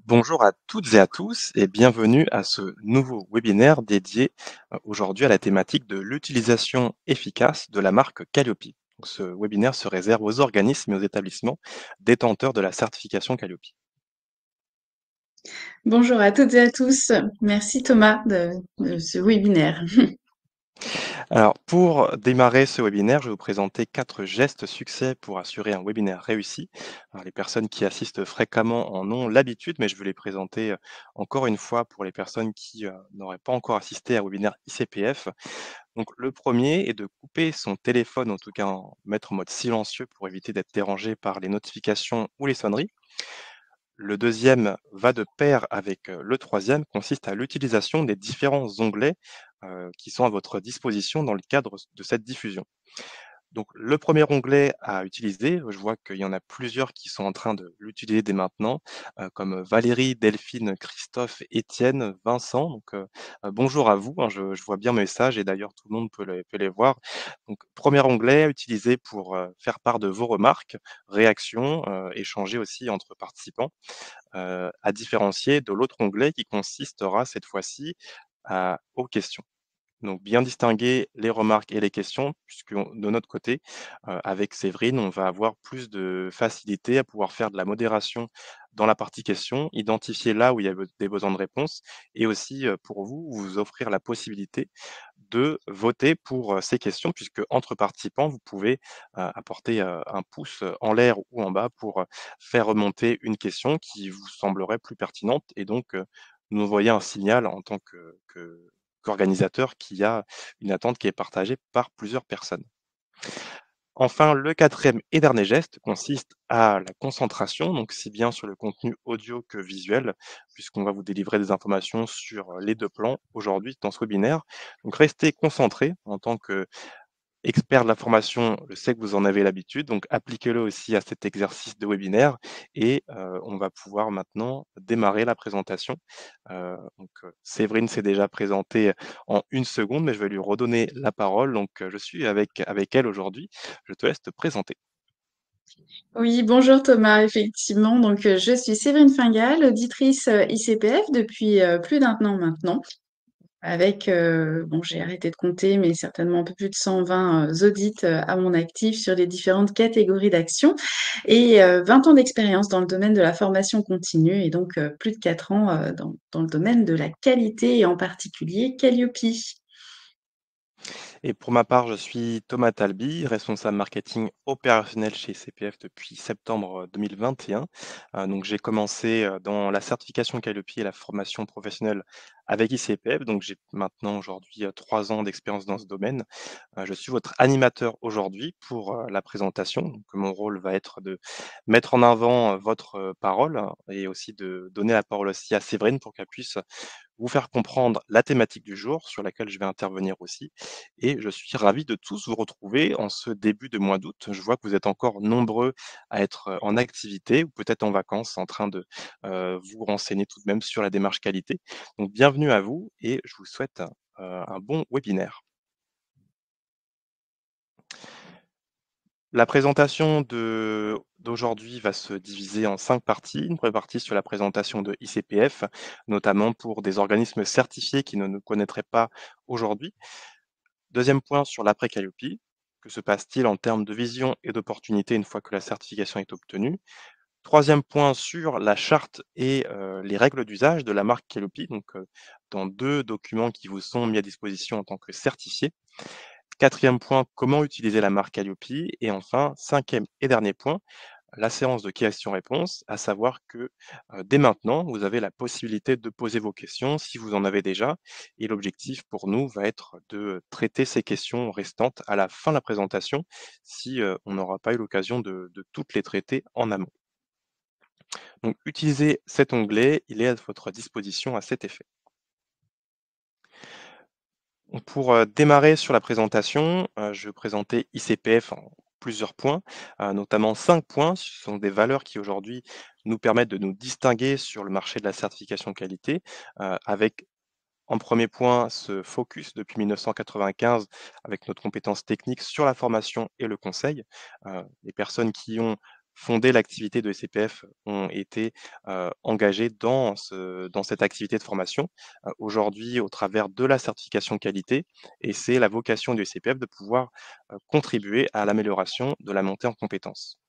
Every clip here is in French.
Bonjour à toutes et à tous et bienvenue à ce nouveau webinaire dédié aujourd'hui à la thématique de l'utilisation efficace de la marque Calliope. Donc, ce webinaire se réserve aux organismes et aux établissements détenteurs de la certification Calliope. Bonjour à toutes et à tous. Merci Thomas de ce webinaire. Alors, pour démarrer ce webinaire, je vais vous présenter 4 gestes succès pour assurer un webinaire réussi. Alors, les personnes qui assistent fréquemment en ont l'habitude, mais je veux les présenter encore une fois pour les personnes qui n'auraient pas encore assisté à un webinaire ICPF. Donc, le premier est de couper son téléphone, en tout cas mettre en mode silencieux pour éviter d'être dérangé par les notifications ou les sonneries. Le deuxième va de pair avec le troisième, consiste à l'utilisation des différents onglets qui sont à votre disposition dans le cadre de cette diffusion. Donc, le premier onglet à utiliser, je vois qu'il y en a plusieurs qui sont en train de l'utiliser dès maintenant, comme Valérie, Delphine, Christophe, Étienne, Vincent. Donc, bonjour à vous, hein, je vois bien mes messages et d'ailleurs tout le monde peut les voir. Donc, premier onglet à utiliser pour faire part de vos remarques, réactions, échanger aussi entre participants, à différencier de l'autre onglet qui consistera cette fois-ci aux questions. Donc bien distinguer les remarques et les questions, puisque de notre côté, avec Séverine, on va avoir plus de facilité à pouvoir faire de la modération dans la partie questions, identifier là où il y a des besoins de réponse et aussi, pour vous, vous offrir la possibilité de voter pour, ces questions puisque entre participants, vous pouvez, apporter, un pouce, en l'air ou en bas pour, faire remonter une question qui vous semblerait plus pertinente et donc, nous envoyer un signal en tant qu'organisateur qu'il y a une attente qui est partagée par plusieurs personnes. Enfin, le quatrième et dernier geste consiste à la concentration, donc si bien sur le contenu audio que visuel, puisqu'on va vous délivrer des informations sur les 2 plans aujourd'hui dans ce webinaire. Donc restez concentrés en tant que expert de la formation, je sais que vous en avez l'habitude, donc appliquez-le aussi à cet exercice de webinaire et on va pouvoir maintenant démarrer la présentation. Séverine s'est déjà présentée en 1 seconde, mais je vais lui redonner la parole. Donc, je suis avec elle aujourd'hui. Je te laisse te présenter. Oui, bonjour Thomas, effectivement. Je suis Séverine Fingal, auditrice ICPF depuis plus d'un an maintenant. J'ai arrêté de compter, mais certainement un peu plus de 120 audits à mon actif sur les différentes catégories d'actions et 20 ans d'expérience dans le domaine de la formation continue et plus de 4 ans dans le domaine de la qualité et en particulier Calliope. Et pour ma part, je suis Thomas Talby, responsable marketing opérationnel chez CPF depuis septembre 2021. Donc j'ai commencé dans la certification Calliope et la formation professionnelle avec ICPF. Donc j'ai maintenant aujourd'hui 3 ans d'expérience dans ce domaine. Je suis votre animateur aujourd'hui pour la présentation. Donc mon rôle va être de mettre en avant votre parole hein, et aussi de donner la parole aussi à Séverine pour qu'elle puisse vous faire comprendre la thématique du jour sur laquelle je vais intervenir aussi. Et je suis ravi de tous vous retrouver en ce début de mois d'août. Je vois que vous êtes encore nombreux à être en activité ou peut-être en vacances en train de vous renseigner tout de même sur la démarche qualité. Donc bienvenue à vous et je vous souhaite un bon webinaire. La présentation d'aujourd'hui va se diviser en 5 parties. Une première partie sur la présentation de ICPF, notamment pour des organismes certifiés qui ne nous connaîtraient pas aujourd'hui. Deuxième point sur l'après Calliope. Que se passe-t-il en termes de vision et d'opportunité une fois que la certification est obtenue? Troisième point sur la charte et les règles d'usage de la marque Calliope, donc dans 2 documents qui vous sont mis à disposition en tant que certifié. Quatrième point, comment utiliser la marque Calliope et enfin, cinquième et dernier point, la séance de questions-réponses, à savoir que, dès maintenant, vous avez la possibilité de poser vos questions si vous en avez déjà et l'objectif pour nous va être de traiter ces questions restantes à la fin de la présentation si, on n'aura pas eu l'occasion de toutes les traiter en amont. Donc utilisez cet onglet, il est à votre disposition à cet effet. Donc pour, démarrer sur la présentation, je vais présenter ICPF en plusieurs points, notamment 5 points. Ce sont des valeurs qui aujourd'hui nous permettent de nous distinguer sur le marché de la certification qualité, avec en premier point ce focus depuis 1995 avec notre compétence technique sur la formation et le conseil. Les personnes qui ont fondé l'activité de SCPF ont été engagés dans cette activité de formation aujourd'hui au travers de la certification qualité. Et c'est la vocation du SCPF de pouvoir contribuer à l'amélioration de la montée en compétences.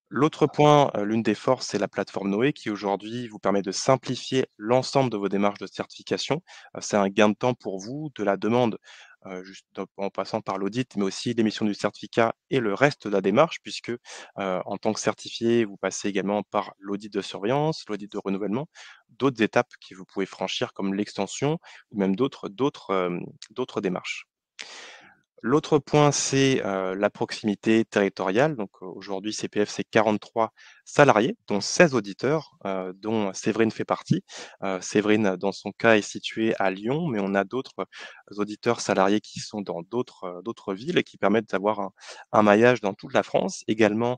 L'autre point, l'une des forces, c'est la plateforme Noé qui aujourd'hui vous permet de simplifier l'ensemble de vos démarches de certification. C'est un gain de temps pour vous, de la demande, juste en passant par l'audit, mais aussi l'émission du certificat et le reste de la démarche puisque, en tant que certifié, vous passez également par l'audit de surveillance, l'audit de renouvellement, d'autres étapes que vous pouvez franchir comme l'extension ou même d'autres démarches. L'autre point, c'est, la proximité territoriale. Donc, aujourd'hui, CPF, c'est 43 salariés, dont 16 auditeurs, dont Séverine fait partie. Séverine, dans son cas, est située à Lyon, mais on a d'autres auditeurs salariés qui sont dans d'autres villes et qui permettent d'avoir un maillage dans toute la France, également,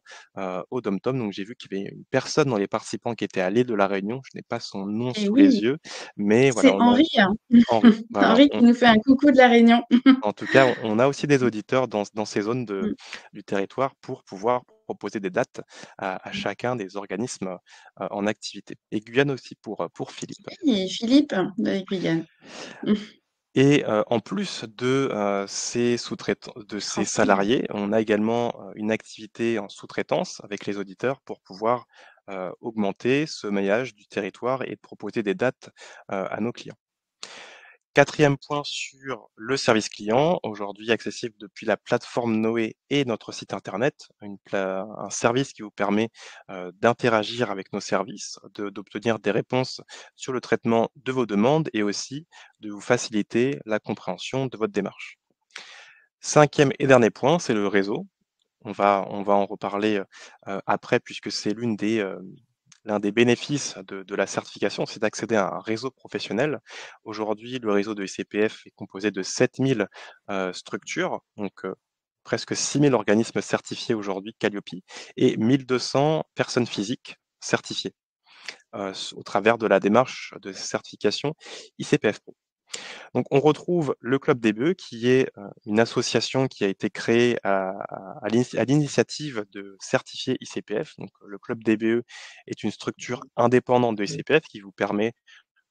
au DOM-TOM. Donc j'ai vu qu'il y avait une personne dans les participants qui était à l'île de la Réunion. Je n'ai pas son nom Et sous les oui, yeux, mais voilà, c'est on a Henri, hein. Henri. Voilà, Henri qui nous fait un coucou de La Réunion. en tout cas, on a aussi des auditeurs dans ces zones Mmh. du territoire pour pouvoir proposer des dates à chacun des organismes, en activité. Et Guyane aussi pour Philippe. Et Philippe de Guyane. Et en plus de, ces sous-traitants de ces Français. salariés, on a également, une activité en sous-traitance avec les auditeurs pour pouvoir, augmenter ce maillage du territoire et proposer des dates, à nos clients. Quatrième point sur le service client, aujourd'hui accessible depuis la plateforme Noé et notre site internet, un service qui vous permet d'interagir avec nos services, d'obtenir des réponses sur le traitement de vos demandes et aussi de vous faciliter la compréhension de votre démarche. Cinquième et dernier point, c'est le réseau. On va en reparler après puisque c'est l'un des bénéfices de la certification, c'est d'accéder à un réseau professionnel. Aujourd'hui, le réseau de SCPF est composé de 7000 structures, donc presque 6000 organismes certifiés aujourd'hui Calliope et 1200 personnes physiques certifiées au travers de la démarche de certification ICPF Pro. Donc on retrouve le Club des Bœufs qui est, une association qui a été créée à l'initiative de certifiés ICPF. Donc le Club des BE est une structure indépendante de ICPF qui vous permet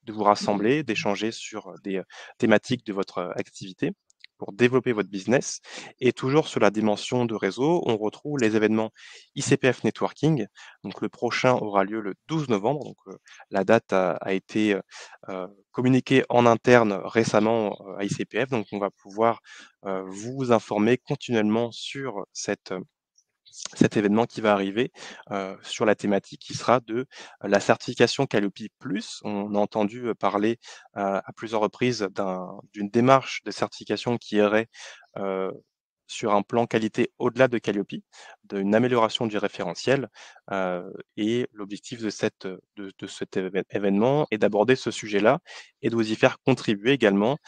de vous rassembler, d'échanger sur des thématiques de votre activité pour développer votre business. Et toujours sur la dimension de réseau, on retrouve les événements ICPF Networking. Donc le prochain aura lieu le 12 novembre. Donc la date a été communiquée en interne récemment à ICPF. Donc on va pouvoir vous informer continuellement sur cet événement qui va arriver sur la thématique qui sera de la certification Calliope Plus. On a entendu parler à plusieurs reprises d'une démarche de certification qui irait euh, sur un plan qualité au-delà de Calliope, d'une amélioration du référentiel. Et l'objectif de cet événement est d'aborder ce sujet-là et de vous y faire contribuer également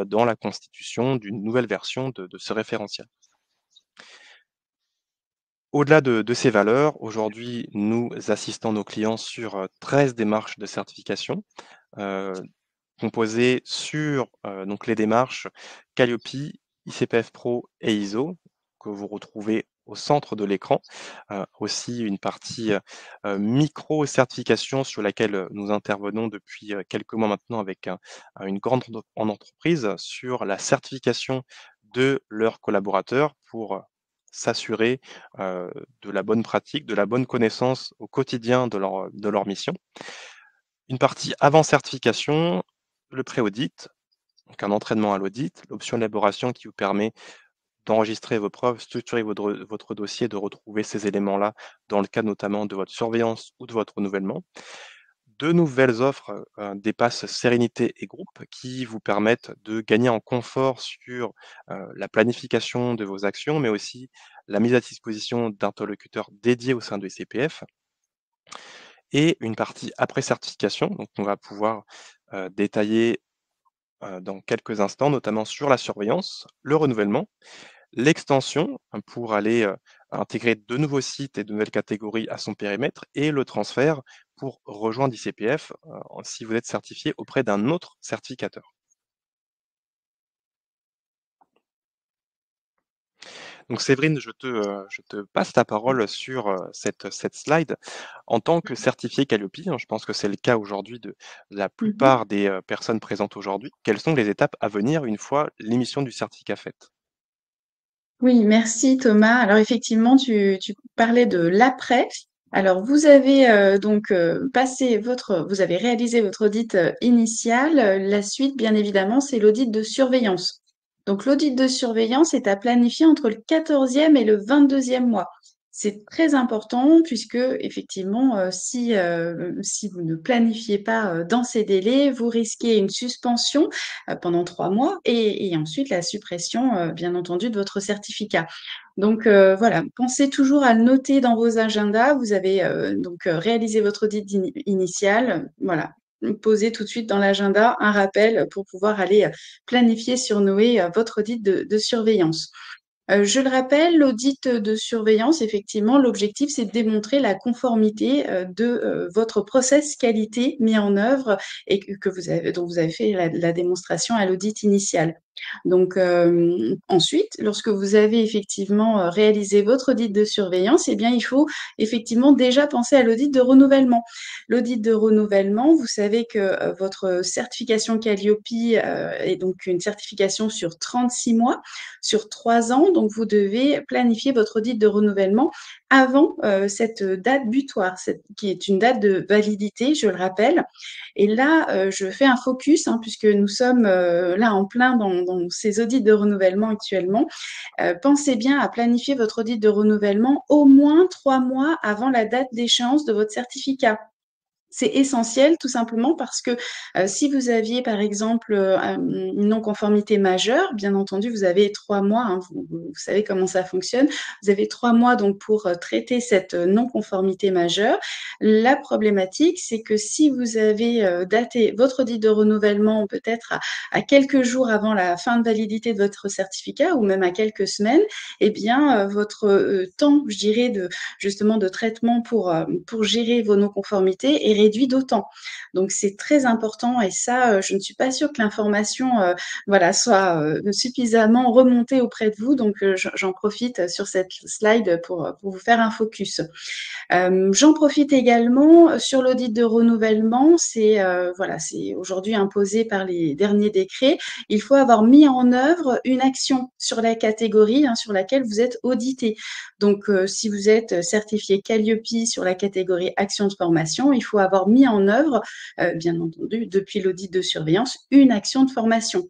dans la constitution d'une nouvelle version de ce référentiel. Au-delà de ces valeurs, aujourd'hui, nous assistons nos clients sur 13 démarches de certification, heu, composées sur donc les démarches Calliope, ICPF Pro et ISO, que vous retrouvez au centre de l'écran. Aussi une partie micro-certification sur laquelle nous intervenons depuis quelques mois maintenant avec une grande entreprise sur la certification de leurs collaborateurs pour s'assurer de la bonne pratique, de la bonne connaissance au quotidien de leur mission. Une partie avant certification, le pré-audit, donc un entraînement à l'audit, l'option élaboration qui vous permet d'enregistrer vos preuves, structurer votre dossier, de retrouver ces éléments-là dans le cadre notamment de votre surveillance ou de votre renouvellement. De nouvelles offres des passes sérénité et groupe qui vous permettent de gagner en confort sur la planification de vos actions, mais aussi la mise à disposition d'interlocuteurs dédiés au sein de CPF et une partie après certification. Donc, on va pouvoir détailler dans quelques instants, notamment sur la surveillance, le renouvellement, l'extension pour aller intégrer de nouveaux sites et de nouvelles catégories à son périmètre et le transfert pour rejoindre ICPF si vous êtes certifié auprès d'un autre certificateur. Donc Séverine, je te passe la parole sur, cette slide. En tant que certifié Calliope, hein, je pense que c'est le cas aujourd'hui de la Mmh. plupart des, personnes présentes aujourd'hui. Quelles sont les étapes à venir une fois l'émission du certificat faite? Oui, merci Thomas. Alors effectivement, tu parlais de l'après. Alors vous avez donc vous avez réalisé votre audit initial. La suite, bien évidemment, c'est l'audit de surveillance. Donc l'audit de surveillance est à planifier entre le 14e et le 22e mois. C'est très important puisque effectivement, si vous ne planifiez pas dans ces délais, vous risquez une suspension pendant 3 mois et ensuite la suppression, bien entendu, de votre certificat. Donc voilà, pensez toujours à le noter dans vos agendas. Vous avez donc réalisé votre audit initial. Voilà, posez tout de suite dans l'agenda un rappel pour pouvoir aller planifier sur Noé votre audit de surveillance. Je le rappelle, l'audit de surveillance, effectivement, l'objectif, c'est de démontrer la conformité de votre process qualité mis en œuvre et dont vous avez fait la démonstration à l'audit initial. Donc ensuite, lorsque vous avez effectivement réalisé votre audit de surveillance, eh bien, il faut effectivement déjà penser à l'audit de renouvellement. L'audit de renouvellement, vous savez que votre certification Calliope est donc une certification sur 36 mois sur 3 ans. Donc, vous devez planifier votre audit de renouvellement avant cette date butoir, qui est une date de validité, je le rappelle. Et là, je fais un focus, hein, puisque nous sommes là en plein dans ces audits de renouvellement actuellement. Pensez bien à planifier votre audit de renouvellement au moins 3 mois avant la date d'échéance de votre certificat. C'est essentiel tout simplement parce que si vous aviez par exemple une non-conformité majeure, bien entendu, vous avez 3 mois, hein, vous savez comment ça fonctionne, vous avez 3 mois donc pour traiter cette non-conformité majeure. La problématique, c'est que si vous avez daté votre audit de renouvellement peut-être à quelques jours avant la fin de validité de votre certificat ou même à quelques semaines, eh bien votre temps, je dirais, justement de traitement pour gérer vos non-conformités est réduit d'autant. Donc c'est très important et ça, je ne suis pas sûre que l'information voilà, soit suffisamment remontée auprès de vous. Donc j'en profite sur cette slide pour vous faire un focus. J'en profite également sur l'audit de renouvellement. Voilà, c'est aujourd'hui imposé par les derniers décrets. Il faut avoir mis en œuvre une action sur la catégorie hein, sur laquelle vous êtes audité. Donc, si vous êtes certifié Calliope sur la catégorie action de formation, il faut avoir mis en œuvre, bien entendu, depuis l'audit de surveillance, une action de formation.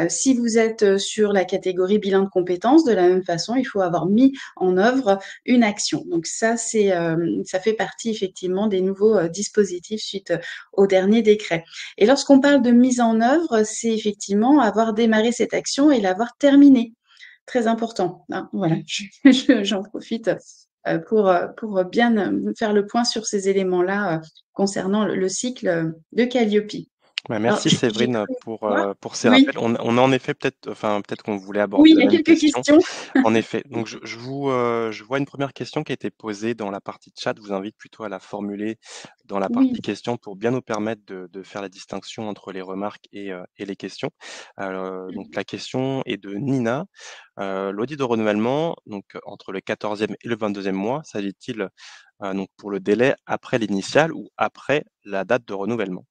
Si vous êtes sur la catégorie bilan de compétences, de la même façon, il faut avoir mis en œuvre une action. Donc ça fait partie effectivement des nouveaux dispositifs suite au dernier décret. Et lorsqu'on parle de mise en œuvre, c'est effectivement avoir démarré cette action et l'avoir terminée. Très important, hein, voilà, j'en profite pour bien faire le point sur ces éléments-là concernant le cycle de Calliope. Bah, Alors, merci j'ai Séverine, cru voir. pour ces Oui, rappels. On a en effet peut-être qu'on voulait oui, aborder il la y a même quelques question. questions. En effet, donc je vois une première question qui a été posée dans la partie chat. Je vous invite plutôt à la formuler dans la Oui. partie questions pour bien nous permettre de faire la distinction entre les remarques et les questions. Donc la question est de Nina. L'audit de renouvellement, donc entre le 14e et le 22e mois, s'agit-il, donc pour le délai après l'initial ou après la date de renouvellement?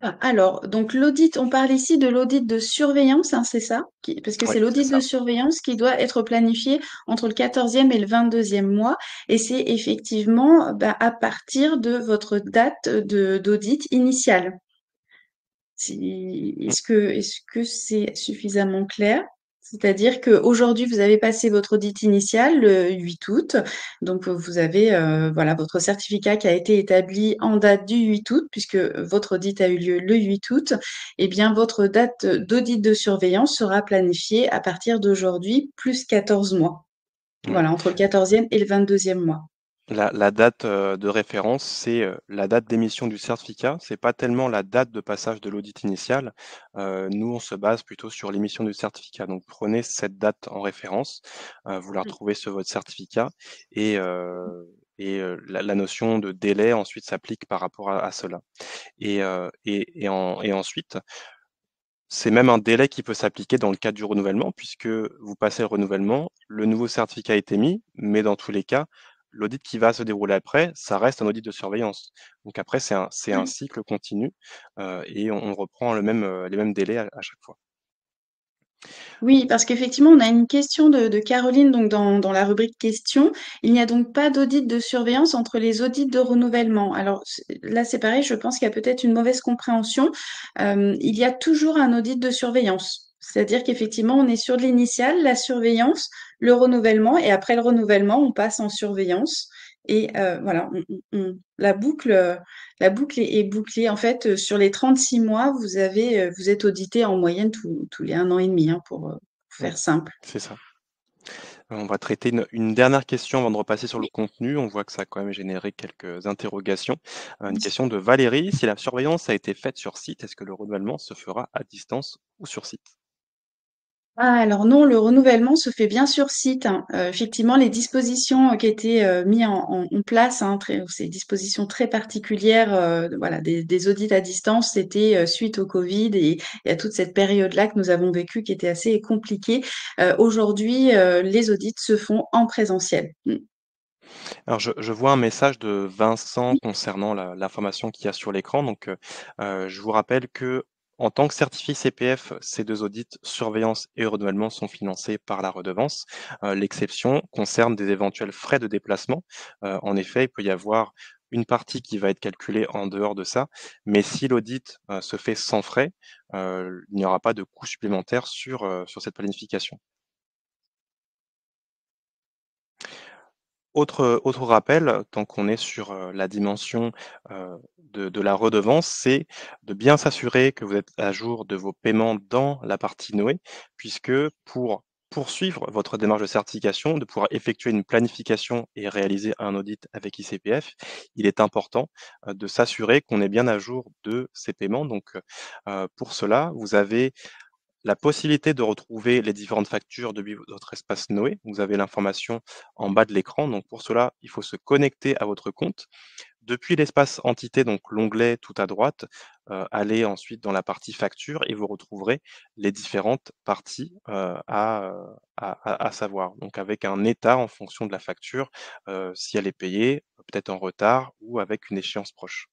Ah, alors, donc l'audit, on parle ici de l'audit de surveillance, hein, c'est ça? Parce que Oui, c'est c'est l'audit ça. de surveillance qui doit être planifié entre le 14e et le 22e mois. Et c'est effectivement à partir de votre date d'audit initiale. Est-ce que c'est suffisamment clair? C'est-à-dire qu'aujourd'hui, vous avez passé votre audit initial le 8 août. Donc, vous avez voilà, votre certificat qui a été établi en date du 8 août, puisque votre audit a eu lieu le 8 août. Eh bien, votre date d'audit de surveillance sera planifiée à partir d'aujourd'hui, plus 14 mois. Oui. Voilà, entre le 14e et le 22e mois. La date, de référence, c'est, la date d'émission du certificat. C'est pas tellement la date de passage de l'audit initial. Nous, on se base plutôt sur l'émission du certificat. Donc prenez cette date en référence, vous la retrouvez sur votre certificat et la notion de délai ensuite s'applique par rapport à cela et ensuite, C'est même un délai qui peut s'appliquer dans le cadre du renouvellement, puisque vous passez le renouvellement, le nouveau certificat a été mis, mais dans tous les cas, l'audit qui va se dérouler après, ça reste un audit de surveillance. Donc après, c'est un cycle continu, et on reprend les mêmes délais à chaque fois. Oui, parce qu'effectivement, on a une question de Caroline donc dans la rubrique questions. Il n'y a donc pas d'audit de surveillance entre les audits de renouvellement. Alors là, c'est pareil, je pense qu'il y a peut-être une mauvaise compréhension. Il y a toujours un audit de surveillance. C'est-à-dire qu'effectivement, on est sur de l'initial, la surveillance, le renouvellement, et après le renouvellement, on passe en surveillance. Et voilà, la boucle est bouclée. En fait, sur les 36 mois, vous êtes audité en moyenne tous les 1 an et demi, hein, pour Oui, faire simple. c'est ça. On va traiter une dernière question avant de repasser sur le contenu. On voit que ça a quand même généré quelques interrogations. Une question de Valérie. Si la surveillance a été faite sur site, est-ce que le renouvellement se fera à distance ou sur site? Ah, alors non, le renouvellement se fait bien sur site, hein. Effectivement, les dispositions qui étaient mises en place, hein, ces dispositions très particulières, voilà, des audits à distance, c'était suite au Covid et à toute cette période-là que nous avons vécue qui était assez compliquée. Aujourd'hui, les audits se font en présentiel. Mm. Alors je vois un message de Vincent concernant l'information qu'il y a sur l'écran. Donc, je vous rappelle que en tant que certifié CPF, ces 2 audits, surveillance et renouvellement, sont financés par la redevance. L'exception concerne des éventuels frais de déplacement. En effet, il peut y avoir une partie qui va être calculée en dehors de ça, mais si l'audit, se fait sans frais, il n'y aura pas de coût supplémentaire sur cette planification. Autre rappel, tant qu'on est sur, la dimension, de la redevance, c'est de bien s'assurer que vous êtes à jour de vos paiements dans la partie Noé, puisque pour poursuivre votre démarche de certification, de pouvoir effectuer une planification et réaliser un audit avec ICPF, il est important, de s'assurer qu'on est bien à jour de ces paiements. Donc, pour cela, vous avez la possibilité de retrouver les différentes factures depuis votre espace Noé. Vous avez l'information en bas de l'écran. Donc pour cela, il faut se connecter à votre compte. Depuis l'espace entité, donc l'onglet tout à droite, allez ensuite dans la partie facture et vous retrouverez les différentes parties à savoir. Donc avec un état en fonction de la facture, si elle est payée, peut-être en retard ou avec une échéance proche.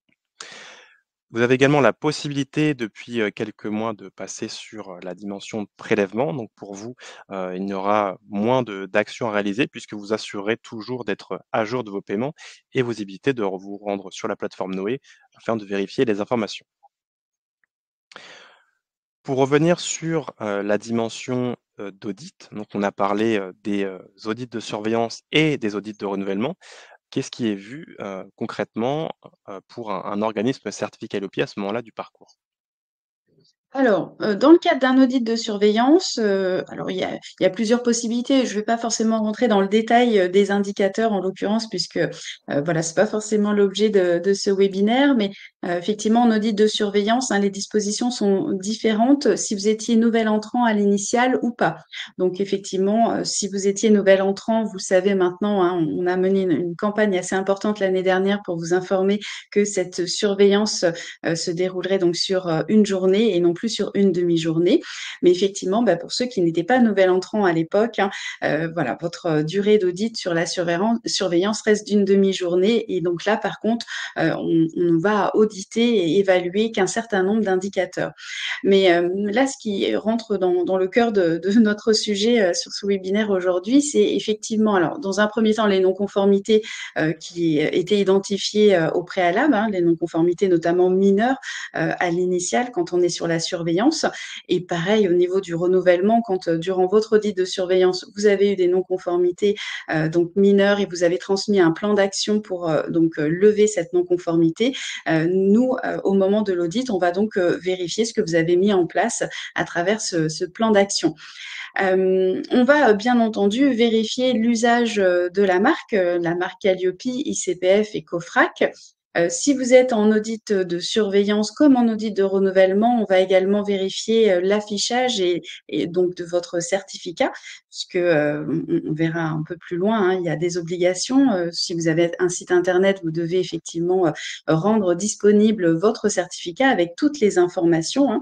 Vous avez également la possibilité depuis, quelques mois de passer sur, la dimension prélèvement. Donc pour vous, il y aura moins d'actions à réaliser puisque vous assurez toujours d'être à jour de vos paiements et vous évitez de vous rendre sur la plateforme Noé afin de vérifier les informations. Pour revenir sur, la dimension, d'audit, donc on a parlé, des, audits de surveillance et des audits de renouvellement. Qu'est-ce qui est vu, concrètement, pour un organisme certifié Qualiopi à ce moment-là du parcours? Alors, dans le cadre d'un audit de surveillance, alors il y a plusieurs possibilités. Je ne vais pas forcément rentrer dans le détail, des indicateurs en l'occurrence puisque, voilà, c'est pas forcément l'objet de ce webinaire. Mais, effectivement, en audit de surveillance, hein, les dispositions sont différentes si vous étiez nouvel entrant à l'initiale ou pas. Donc effectivement, si vous étiez nouvel entrant, vous savez maintenant, hein, on a mené une campagne assez importante l'année dernière pour vous informer que cette surveillance se déroulerait donc sur une journée et non plus sur une demi-journée. Mais effectivement, bah, pour ceux qui n'étaient pas nouvel entrant à l'époque, hein, voilà, votre durée d'audit sur la surveillance reste d'une demi-journée. Et donc là, par contre, on va auditer et évaluer qu'un certain nombre d'indicateurs. Mais là, ce qui rentre dans le cœur de notre sujet sur ce webinaire aujourd'hui, c'est effectivement, alors, dans un premier temps, les non-conformités qui étaient identifiées au préalable, hein, les non-conformités notamment mineures à l'initial quand on est sur la surveillance. Et pareil, au niveau du renouvellement, quand durant votre audit de surveillance, vous avez eu des non-conformités donc mineures et vous avez transmis un plan d'action pour donc lever cette non-conformité, nous, au moment de l'audit, on va donc vérifier ce que vous avez mis en place à travers ce plan d'action. On va bien entendu vérifier l'usage de la marque Calliope, ICPF et COFRAC. Si vous êtes en audit de surveillance comme en audit de renouvellement, on va également vérifier l'affichage et donc de votre certificat, puisque on verra un peu plus loin, hein, il y a des obligations. Si vous avez un site internet, vous devez effectivement rendre disponible votre certificat avec toutes les informations, hein.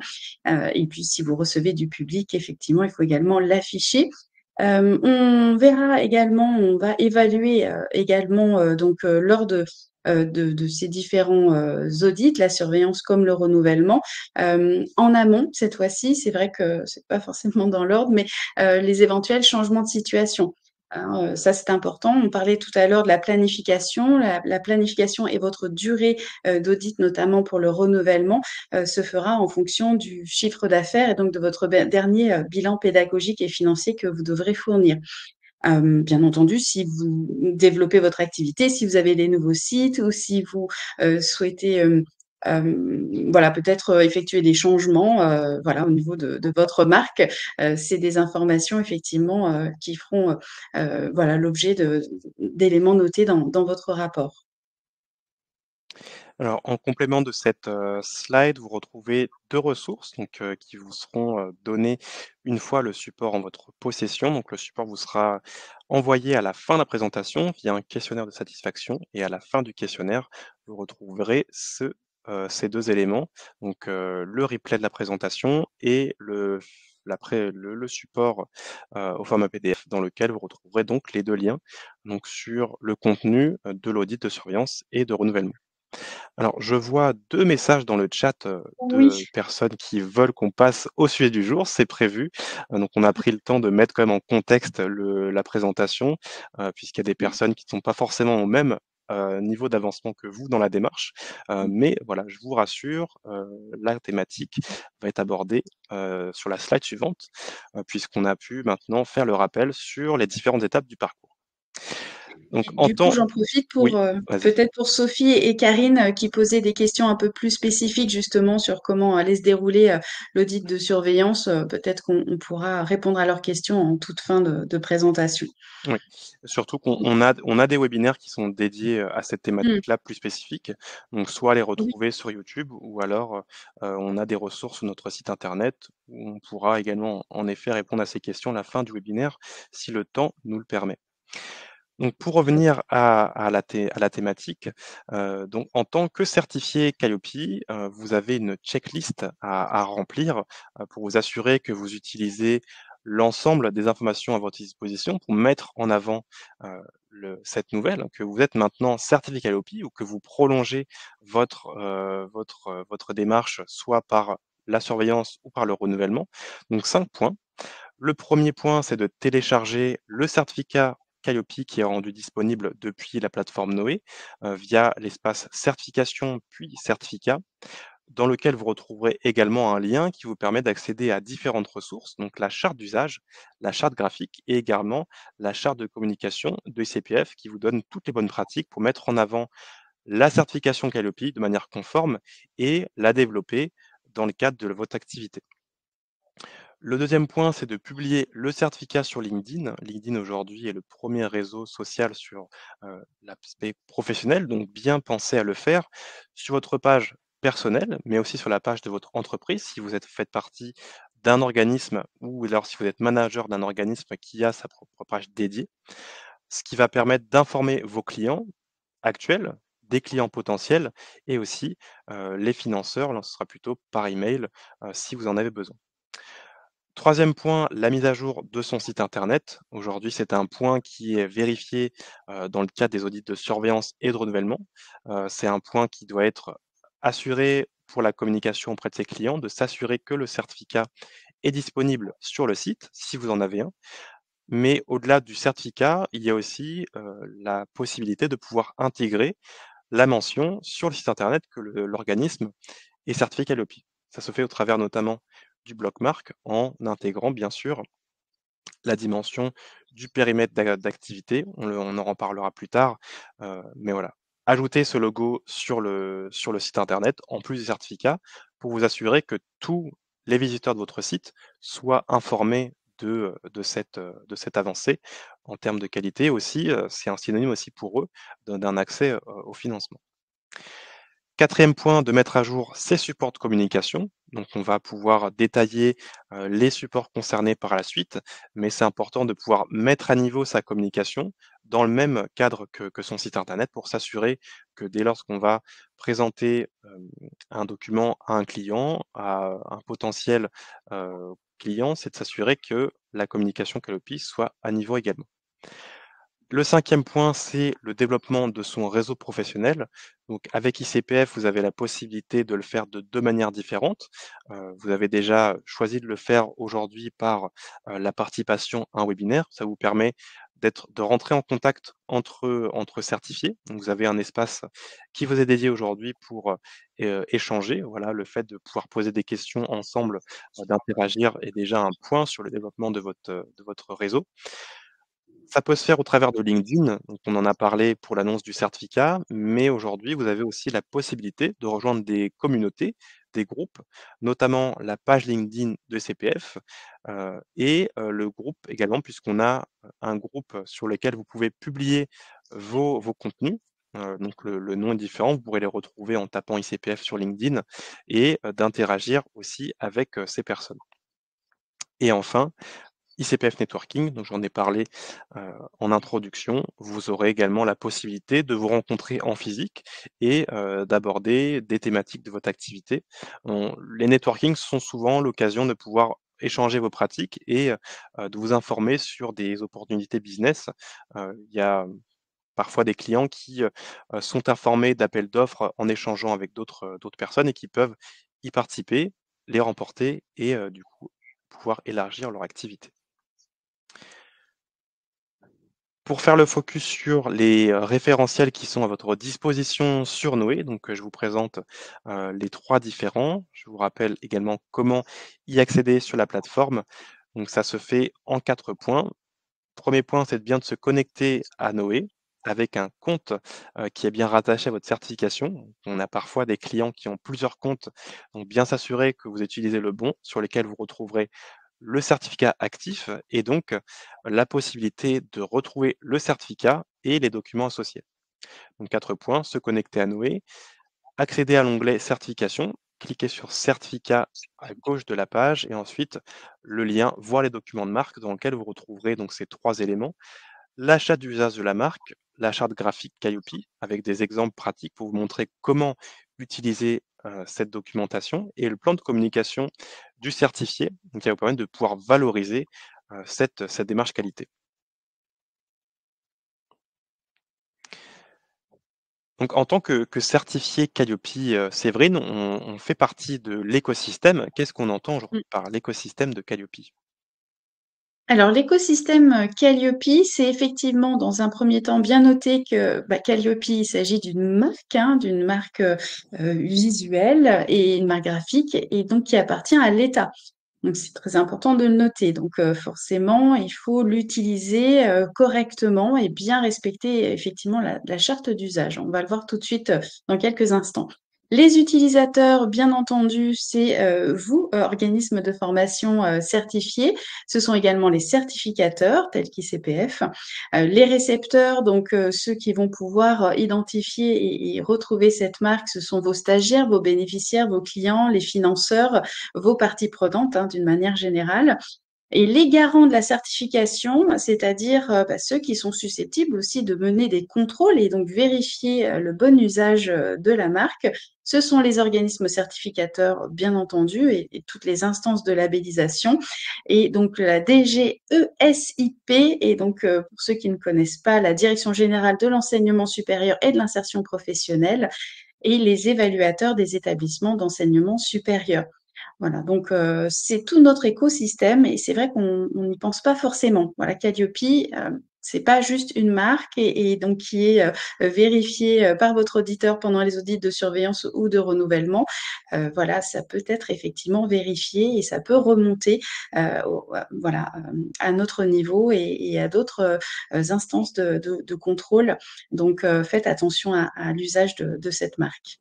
Et puis, si vous recevez du public, effectivement, il faut également l'afficher. On verra également, on va évaluer également donc lors de ces différents audits, la surveillance comme le renouvellement. En amont, cette fois-ci, c'est vrai que c'est pas forcément dans l'ordre, mais les éventuels changements de situation. Hein, ça, c'est important. On parlait tout à l'heure de la planification. La planification et votre durée d'audit, notamment pour le renouvellement, se fera en fonction du chiffre d'affaires et donc de votre dernier bilan pédagogique et financier que vous devrez fournir. Bien entendu, si vous développez votre activité, si vous avez des nouveaux sites ou si vous souhaitez voilà, peut-être effectuer des changements voilà, au niveau de votre marque, c'est des informations effectivement qui feront voilà, l'objet d'éléments notés dans votre rapport. Alors, en complément de cette, slide, vous retrouvez 2 ressources donc, qui vous seront, données une fois le support en votre possession. Donc le support vous sera envoyé à la fin de la présentation via un questionnaire de satisfaction et à la fin du questionnaire, vous retrouverez ces 2 éléments, donc, le replay de la présentation et le support, au format PDF dans lequel vous retrouverez donc les 2 liens, donc sur le contenu, de l'audit de surveillance et de renouvellement. Alors, je vois 2 messages dans le chat, de Oui. personnes qui veulent qu'on passe au sujet du jour, c'est prévu. Donc on a pris le temps de mettre quand même en contexte la présentation, puisqu'il y a des personnes qui ne sont pas forcément au même, niveau d'avancement que vous dans la démarche. Mais voilà, je vous rassure, la thématique va être abordée, sur la slide suivante, puisqu'on a pu maintenant faire le rappel sur les différentes étapes du parcours. Donc en Du coup, temps j'en profite oui, pour vas-y. peut-être pour Sophie et Karine qui posaient des questions un peu plus spécifiques justement sur comment allait se dérouler l'audit de surveillance. Peut-être qu'on pourra répondre à leurs questions en toute fin de présentation. Oui, surtout qu'on a des webinaires qui sont dédiés, à cette Mm. thématique-là plus spécifique. Donc soit les Oui. retrouver sur YouTube ou alors, on a des ressources sur notre site internet où on pourra également en effet répondre à ces questions à la fin du webinaire si le temps nous le permet. Donc pour revenir à la thématique, donc en tant que certifié Calliope, vous avez une checklist à remplir, pour vous assurer que vous utilisez l'ensemble des informations à votre disposition pour mettre en avant, cette nouvelle, que vous êtes maintenant certifié Calliope ou que vous prolongez votre démarche soit par la surveillance ou par le renouvellement. Donc 5 points. Le premier point, c'est de télécharger le certificat Calliope qui est rendu disponible depuis la plateforme Noé, via l'espace certification puis certificat, dans lequel vous retrouverez également un lien qui vous permet d'accéder à différentes ressources, donc la charte d'usage, la charte graphique et également la charte de communication de ICPF qui vous donne toutes les bonnes pratiques pour mettre en avant la certification Calliope de manière conforme et la développer dans le cadre de votre activité. Le deuxième point, c'est de publier le certificat sur LinkedIn. LinkedIn aujourd'hui est le premier réseau social sur l'aspect professionnel, donc bien pensez à le faire sur votre page personnelle, mais aussi sur la page de votre entreprise, si vous faites partie d'un organisme ou alors si vous êtes manager d'un organisme qui a sa propre page dédiée, ce qui va permettre d'informer vos clients actuels, des clients potentiels et aussi les financeurs. Là, ce sera plutôt par email si vous en avez besoin. Troisième point, la mise à jour de son site internet. Aujourd'hui, c'est un point qui est vérifié, dans le cadre des audits de surveillance et de renouvellement. C'est un point qui doit être assuré pour la communication auprès de ses clients, de s'assurer que le certificat est disponible sur le site, si vous en avez un. Mais au-delà du certificat, il y a aussi, la possibilité de pouvoir intégrer la mention sur le site internet que l'organisme est certifié Calliope. Ça se fait au travers notamment du bloc marque en intégrant bien sûr la dimension du périmètre d'activité. On en reparlera plus tard, mais voilà. Ajoutez ce logo sur le site internet en plus du certificat pour vous assurer que tous les visiteurs de votre site soient informés de cette avancée en termes de qualité aussi, c'est un synonyme aussi pour eux d'un accès, au financement. 4e point, de mettre à jour ses supports de communication. Donc on va pouvoir détailler, les supports concernés par la suite, mais c'est important de pouvoir mettre à niveau sa communication dans le même cadre que son site internet pour s'assurer que dès lors qu'on va présenter, un document à un client, à un potentiel, client, c'est de s'assurer que la communication Calliope soit à niveau également. Le 5e point, c'est le développement de son réseau professionnel. Donc avec ICPF, vous avez la possibilité de le faire de 2 manières différentes. Vous avez déjà choisi de le faire aujourd'hui par, la participation à un webinaire. Ça vous permet de rentrer en contact entre certifiés. Donc vous avez un espace qui vous est dédié aujourd'hui pour, échanger. Voilà, le fait de pouvoir poser des questions ensemble, d'interagir est déjà un point sur le développement de votre réseau. Ça peut se faire au travers de LinkedIn, donc on en a parlé pour l'annonce du certificat, mais aujourd'hui, vous avez aussi la possibilité de rejoindre des communautés, des groupes, notamment la page LinkedIn de CPF, le groupe également puisqu'on a, un groupe sur lequel vous pouvez publier vos contenus. Donc le nom est différent, vous pourrez les retrouver en tapant ICPF sur LinkedIn et d'interagir aussi avec, ces personnes. Et enfin, ICPF Networking, donc j'en ai parlé, en introduction. Vous aurez également la possibilité de vous rencontrer en physique et d'aborder des thématiques de votre activité. Les networkings sont souvent l'occasion de pouvoir échanger vos pratiques et de vous informer sur des opportunités business. Il y a parfois des clients qui, sont informés d'appels d'offres en échangeant avec d'autres personnes et qui peuvent y participer, les remporter et du coup, pouvoir élargir leur activité. Pour faire le focus sur les, référentiels qui sont à votre disposition sur Noé, donc, je vous présente, les 3 différents. Je vous rappelle également comment y accéder sur la plateforme. Donc ça se fait en 4 points. Premier point, c'est bien de se connecter à Noé avec un compte, qui est bien rattaché à votre certification. On a parfois des clients qui ont plusieurs comptes, donc bien s'assurer que vous utilisez le bon, sur lequel vous retrouverez le certificat actif et donc la possibilité de retrouver le certificat et les documents associés. Donc 4 points, se connecter à Noé, accéder à l'onglet certification, cliquer sur certificat à gauche de la page et ensuite le lien voir les documents de marque dans lequel vous retrouverez donc ces 3 éléments. L'achat d'usage de la marque, la charte graphique Calliope avec des exemples pratiques pour vous montrer comment utiliser, cette documentation et le plan de communication du certifié, donc qui va vous permettre de pouvoir valoriser, cette démarche qualité. Donc en tant que certifié Calliope, Séverine, on fait partie de l'écosystème. Qu'est-ce qu'on entend Mmh. aujourd'hui par l'écosystème de Calliope? Alors l'écosystème, Calliope, c'est effectivement dans un premier temps bien noter que, bah, Calliope, il s'agit d'une marque, hein, d'une marque, visuelle et une marque graphique et donc qui appartient à l'État. Donc c'est très important de le noter. Donc forcément, il faut l'utiliser, correctement et bien respecter effectivement la charte d'usage. On va le voir tout de suite, dans quelques instants. Les utilisateurs, bien entendu, c'est, vous, organismes de formation, certifiés. Ce sont également les certificateurs tels qu'ICPF, les récepteurs, donc ceux qui vont pouvoir, identifier et retrouver cette marque, ce sont vos stagiaires, vos bénéficiaires, vos clients, les financeurs, vos parties prenantes, hein, d'une manière générale. Et les garants de la certification, c'est-à-dire, bah, ceux qui sont susceptibles aussi de mener des contrôles et donc vérifier, le bon usage, de la marque, ce sont les organismes certificateurs, bien entendu et toutes les instances de labellisation et donc la DGESIP et donc, pour ceux qui ne connaissent pas, la Direction générale de l'enseignement supérieur et de l'insertion professionnelle et les évaluateurs des établissements d'enseignement supérieur. Voilà, donc c'est tout notre écosystème et c'est vrai qu'on n'y pense pas forcément. Voilà, Calliope, c'est pas juste une marque et donc qui est, vérifiée, par votre auditeur pendant les audits de surveillance ou de renouvellement. Voilà, ça peut être effectivement vérifié et ça peut remonter, voilà, à notre niveau et à d'autres, instances de contrôle. Donc faites attention à l'usage de cette marque.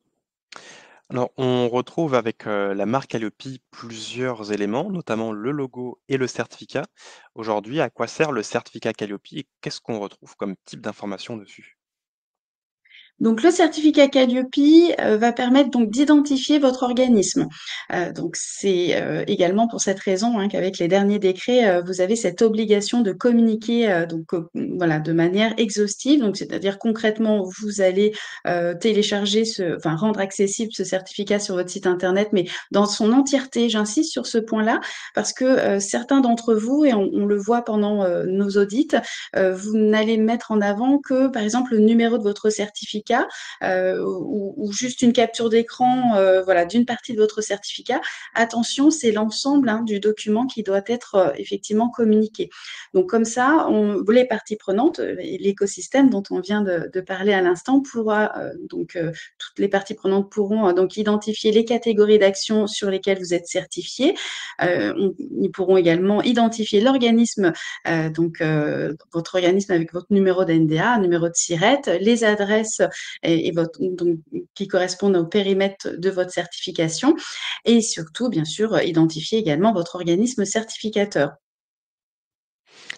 Alors, on retrouve avec, la marque Calliope plusieurs éléments, notamment le logo et le certificat. Aujourd'hui, à quoi sert le certificat Calliope et qu'est-ce qu'on retrouve comme type d'information dessus? Donc le certificat Qualiopi, va permettre donc d'identifier votre organisme. Donc c'est, également pour cette raison, hein, qu'avec les derniers décrets, vous avez cette obligation de communiquer, voilà, de manière exhaustive. Donc c'est-à-dire concrètement, vous allez, télécharger enfin rendre accessible ce certificat sur votre site internet, mais dans son entièreté. J'insiste sur ce point-là parce que, certains d'entre vous et on le voit pendant, nos audits, vous n'allez mettre en avant que, par exemple, le numéro de votre certificat ou juste une capture d'écran voilà, d'une partie de votre certificat. Attention, c'est l'ensemble hein, du document qui doit être effectivement communiqué. Donc comme ça, les parties prenantes, l'écosystème dont on vient de parler à l'instant pourra toutes les parties prenantes pourront donc identifier les catégories d'actions sur lesquelles vous êtes certifié. Ils pourront également identifier l'organisme votre organisme avec votre numéro d'NDA, numéro de SIRET, les adresses qui correspondent au périmètre de votre certification et surtout, bien sûr, identifier également votre organisme certificateur.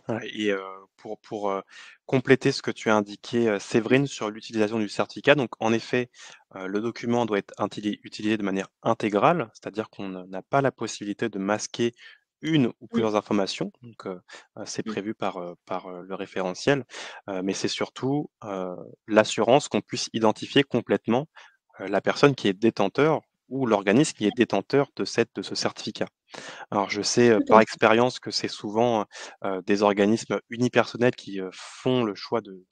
Ouais et pour compléter ce que tu as indiqué, Séverine, sur l'utilisation du certificat, donc en effet, le document doit être utilisé de manière intégrale, c'est-à-dire qu'on n'a pas la possibilité de masquer une ou Mmh, plusieurs informations, donc c'est mmh. prévu par le référentiel, mais c'est surtout, l'assurance qu'on puisse identifier complètement, la personne qui est détenteur ou l'organisme qui est détenteur de ce certificat. Alors je sais, Tout à par fait. expérience que c'est souvent, des organismes unipersonnels qui, font le choix de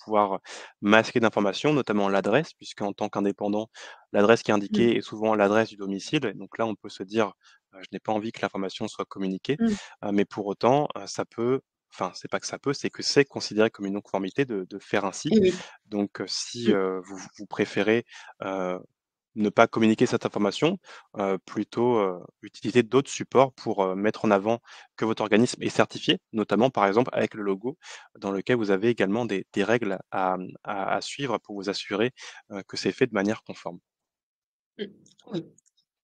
pouvoir masquer d'informations, notamment l'adresse, puisqu'en tant qu'indépendant, l'adresse qui est Mmh, indiquée est souvent l'adresse du domicile et donc là, on peut se dire: «Je n'ai pas envie que l'information soit communiquée», mmh. mais pour autant, ça peut enfin, c'est pas que ça peut, c'est que c'est considéré comme une non-conformité de faire ainsi. Et oui. Donc si, Mmh. vous préférez, heu ne pas communiquer cette information, plutôt, utiliser d'autres supports pour, mettre en avant que votre organisme est certifié, notamment, par exemple, avec le logo dans lequel vous avez également des règles à suivre pour vous assurer, que c'est fait de manière conforme. Mmh. Oui.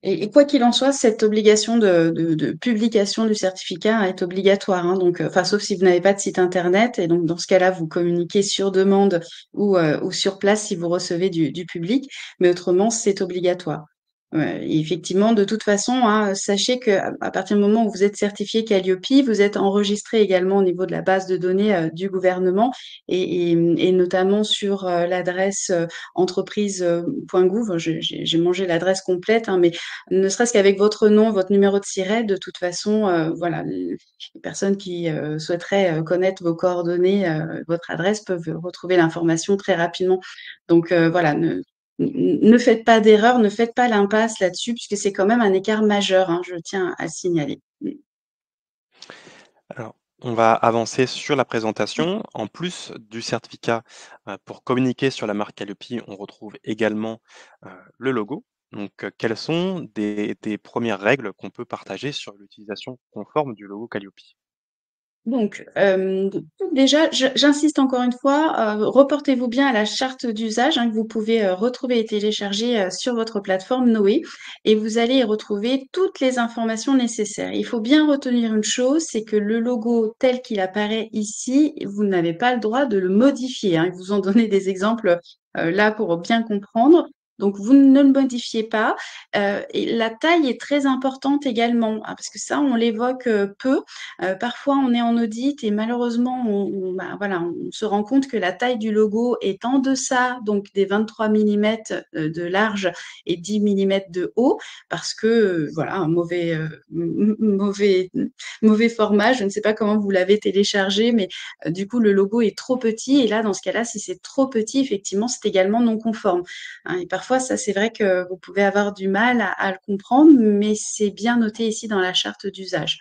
Et quoi qu'il en soit, cette obligation de publication du certificat est obligatoire, hein, enfin, sauf si vous n'avez pas de site internet et donc dans ce cas-là, vous communiquez sur demande ou sur place si vous recevez du public, mais autrement, c'est obligatoire. Ouais et effectivement, de toute façon, hein, sachez qu'à partir du moment où vous êtes certifié Qualiopi, vous êtes enregistré également au niveau de la base de données, du gouvernement et notamment sur, l'adresse, entreprise, .gouv. J'ai mangé l'adresse complète, hein, mais ne serait-ce qu'avec votre nom, votre numéro de SIRET, de toute façon, voilà, les personnes qui, souhaiteraient, connaître vos coordonnées, votre adresse peuvent retrouver l'information très rapidement. Donc, voilà, ne faites pas d'erreur, ne faites pas l'impasse là-dessus puisque c'est quand même un écart majeur, hein, je tiens à le signaler. Mmh. Alors, on va avancer sur la présentation. En plus du certificat, pour communiquer sur la marque Qualiopi, on retrouve également, le logo. Donc, quelles sont des 1res règles qu'on peut partager sur l'utilisation conforme du logo Qualiopi? Donc, déjà, j'insiste encore une fois, reportez-vous bien à la charte d'usage, hein, que vous pouvez, retrouver et télécharger, sur votre plateforme Noé et vous allez y retrouver toutes les informations nécessaires. Il faut bien retenir une chose, c'est que le logo tel qu'il apparaît ici, vous n'avez pas le droit de le modifier, hein. Ils vous ont donné des exemples, là pour bien comprendre. Donc vous ne le modifiez pas, et la taille est très importante également, hein, parce que ça, on l'évoque, peu. Parfois, on est en audit et malheureusement, bah, voilà, on se rend compte que la taille du logo est en deçà donc des 23 millimètres de large et 10 millimètres de haut parce que, voilà, un mauvais format. Je ne sais pas comment vous l'avez téléchargé, mais du coup, le logo est trop petit et là, dans ce cas-là, si c'est trop petit, effectivement, c'est également non conforme, hein et parfois, ça, c'est vrai que vous pouvez avoir du mal à le comprendre, mais c'est bien noté ici dans la charte d'usage.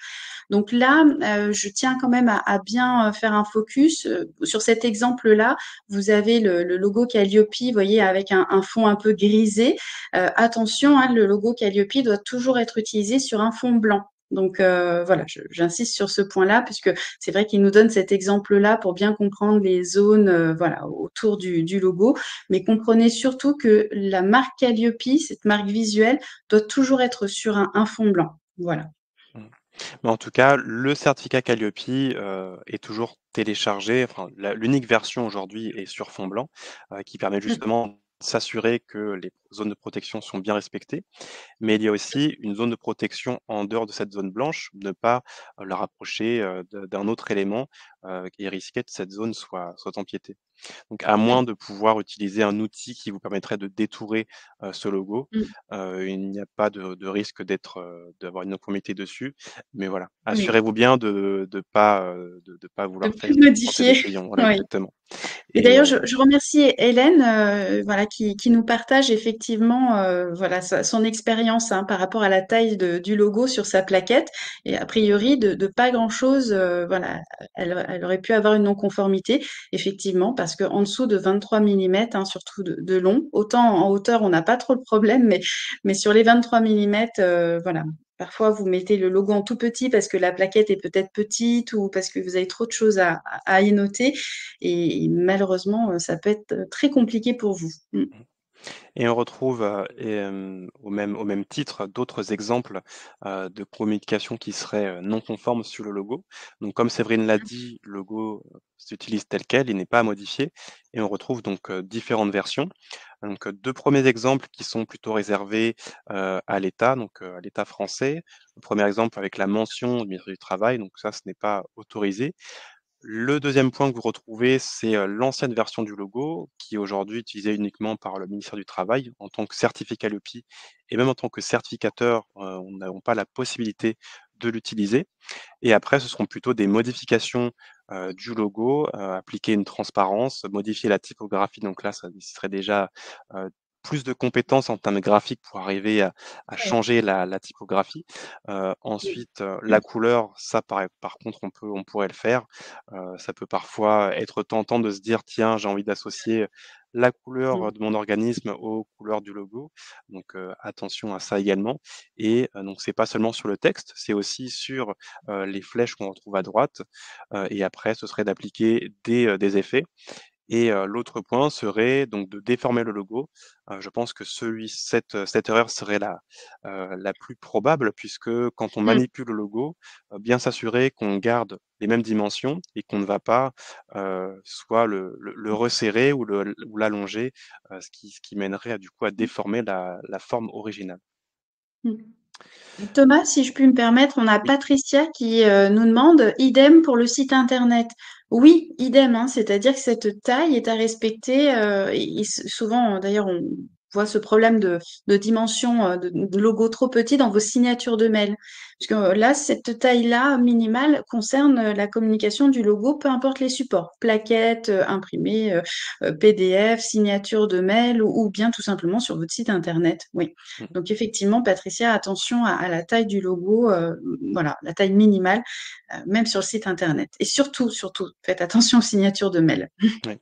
Donc là, je tiens quand même à bien, faire un focus, sur cet exemple-là. Vous avez le logo Qualiopi, vous voyez, avec un fond un peu grisé. Attention, hein, le logo Qualiopi doit toujours être utilisé sur un fond blanc. Donc voilà, j'insiste sur ce point-là puisque c'est vrai qu'il nous donne cet exemple-là pour bien comprendre les zones, voilà, autour du logo. Mais comprenez surtout que la marque Qualiopi, cette marque visuelle, doit toujours être sur un fond blanc. Voilà. Mmh. Mais en tout cas, le certificat Qualiopi, est toujours téléchargé, enfin l'unique version aujourd'hui est sur fond blanc, qui permet Mmh. justement de s'assurer que les zones de protection sont bien respectées. Mais il y a aussi une zone de protection en dehors de cette zone blanche, ne pas, la rapprocher, d'un autre élément, et risquer que cette zone soit empiétée. Donc à moins Oui. de pouvoir utiliser un outil qui vous permettrait de détourer, ce logo, Mmh. il n'y a pas de risque d'avoir une conformité dessus. Mais voilà, Oui. assurez-vous bien de pas De vouloir plus modifier. tenter d'essayer. Voilà, Oui. exactement. Et Et d'ailleurs, je remercie Hélène, voilà, qui nous partage effectivement, voilà, son expérience hein, par rapport à la taille du logo sur sa plaquette. Et a priori, de pas grand-chose, voilà, elle aurait pu avoir une non-conformité, effectivement, parce que en dessous de 23 millimètres, hein, surtout de long, autant en hauteur, on n'a pas trop le problème, mais sur les 23 millimètres, voilà. Parfois, vous mettez le logo en tout petit parce que la plaquette est peut-être petite ou parce que vous avez trop de choses à y noter. Et malheureusement, ça peut être très compliqué pour vous. Mmh. Et on retrouve, au même titre d'autres exemples, de communication qui seraient, non conformes sur le logo. Donc comme Séverine l'a dit, le logo, s'utilise tel quel, il n'est pas à modifier et on retrouve donc, différentes versions. Donc, 2 premiers exemples qui sont plutôt réservés, à l'État, donc, à l'État français. Le premier exemple avec la mention du ministère du Travail, donc ça, ce n'est pas autorisé. Le deuxième point que vous retrouvez, c'est, l'ancienne version du logo qui est aujourd'hui utilisée uniquement par le ministère du Travail en tant que certificat Qualiopi et même en tant que certificateur, on n'avons pas la possibilité de l'utiliser. Et après, ce seront plutôt des modifications, du logo, appliquer une transparence, modifier la typographie. Donc là, ça nécessiterait déjà, heu, plus de compétences en termes graphiques pour arriver à Oui. changer la typographie. Mmh. Ensuite, Mmh. la couleur, ça par contre, on pourrait le faire. Ça peut parfois être tentant de se dire: «Tiens, j'ai envie d'associer la Mmh. couleur de mon organisme aux couleurs du logo». Donc, attention à ça également. Et donc c'est pas seulement sur le texte, c'est aussi sur, les flèches qu'on retrouve à droite, et après ce serait d'appliquer des effets. Et l'autre point serait donc de déformer le logo. Je pense que cette erreur serait la plus probable puisque quand on Mmh. manipule le logo, bien s'assurer qu'on garde les mêmes dimensions et qu'on ne va pas, soit le resserrer ou l'allonger, ce qui mènerait à du coup à déformer la forme originale. Mmh. Thomas, si je puis me permettre, on a Oui. Patricia qui nous demande idem pour le site internet. Oui, idem, hein, c'est-à-dire que cette taille est à respecter. Souvent, d'ailleurs, on voit ce problème de dimension de logo trop petit dans vos signatures de mail. Parce que là, cette taille-là minimale concerne la communication du logo, peu importe les supports, plaquettes, imprimées, PDF, signature de mail ou bien tout simplement sur votre site internet. Oui. Mmh. Donc effectivement, Patricia, attention à la taille du logo, voilà, la taille minimale, même sur le site internet. Et surtout, surtout, faites attention aux signatures de mail. Ouais.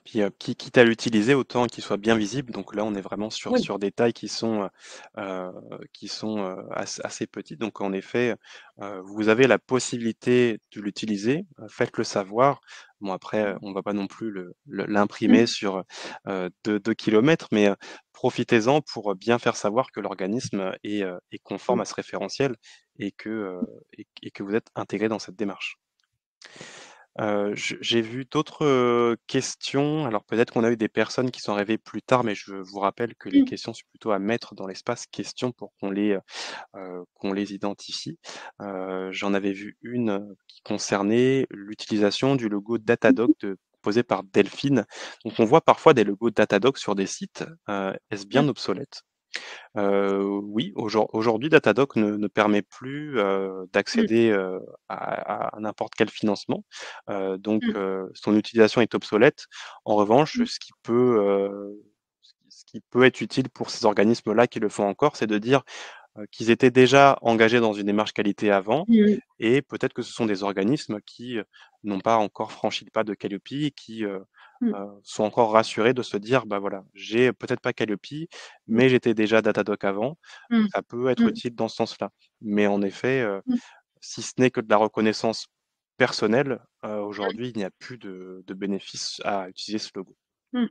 Puis, quitte à l'utiliser, autant qu'il soit bien visible. Donc là, on est vraiment sur Oui. sur des tailles qui sont assez petites. Donc en effet, vous avez la possibilité de l'utiliser, faites-le savoir. Bon après, on va pas non plus l'imprimer Mmh, sur, 2 kilomètres, mais, profitez-en pour bien faire savoir que l'organisme est conforme mmh, à ce référentiel et que vous êtes intégré dans cette démarche. J'ai vu d'autres, questions. Alors peut-être qu'on a eu des personnes qui sont arrivées plus tard, mais je vous rappelle que les mmh, questions, c'est plutôt à mettre dans l'espace questions pour qu'on les identifie. J'en avais vu une, qui concernait l'utilisation du logo mmh, Datadog proposé par Delphine. Donc on voit parfois des logos Datadog sur des sites, est-ce bien mmh, obsolète? Oui, aujourd'hui, Datadoc ne permet plus, mmh, d'accéder, à n'importe quel financement, donc mmh, son utilisation est obsolète. En revanche, mmh, ce qui peut être utile pour ces organismes-là qui le font encore, c'est de dire, qu'ils étaient déjà engagés dans une démarche qualité avant mmh, et peut-être que ce sont des organismes qui, n'ont pas encore franchi le pas de Qualiopi et qui, mmh, sont encore rassurés de se dire: «Bah, voilà, j'ai peut-être pas Qualiopi, mmh, mais j'étais déjà Datadoc avant». mmh, Ça peut être mmh, utile dans ce sens-là. Mais en effet, mmh, si ce n'est que de la reconnaissance personnelle, mmh, aujourd'hui, il n'y a plus de bénéfice à utiliser ce logo. mmh.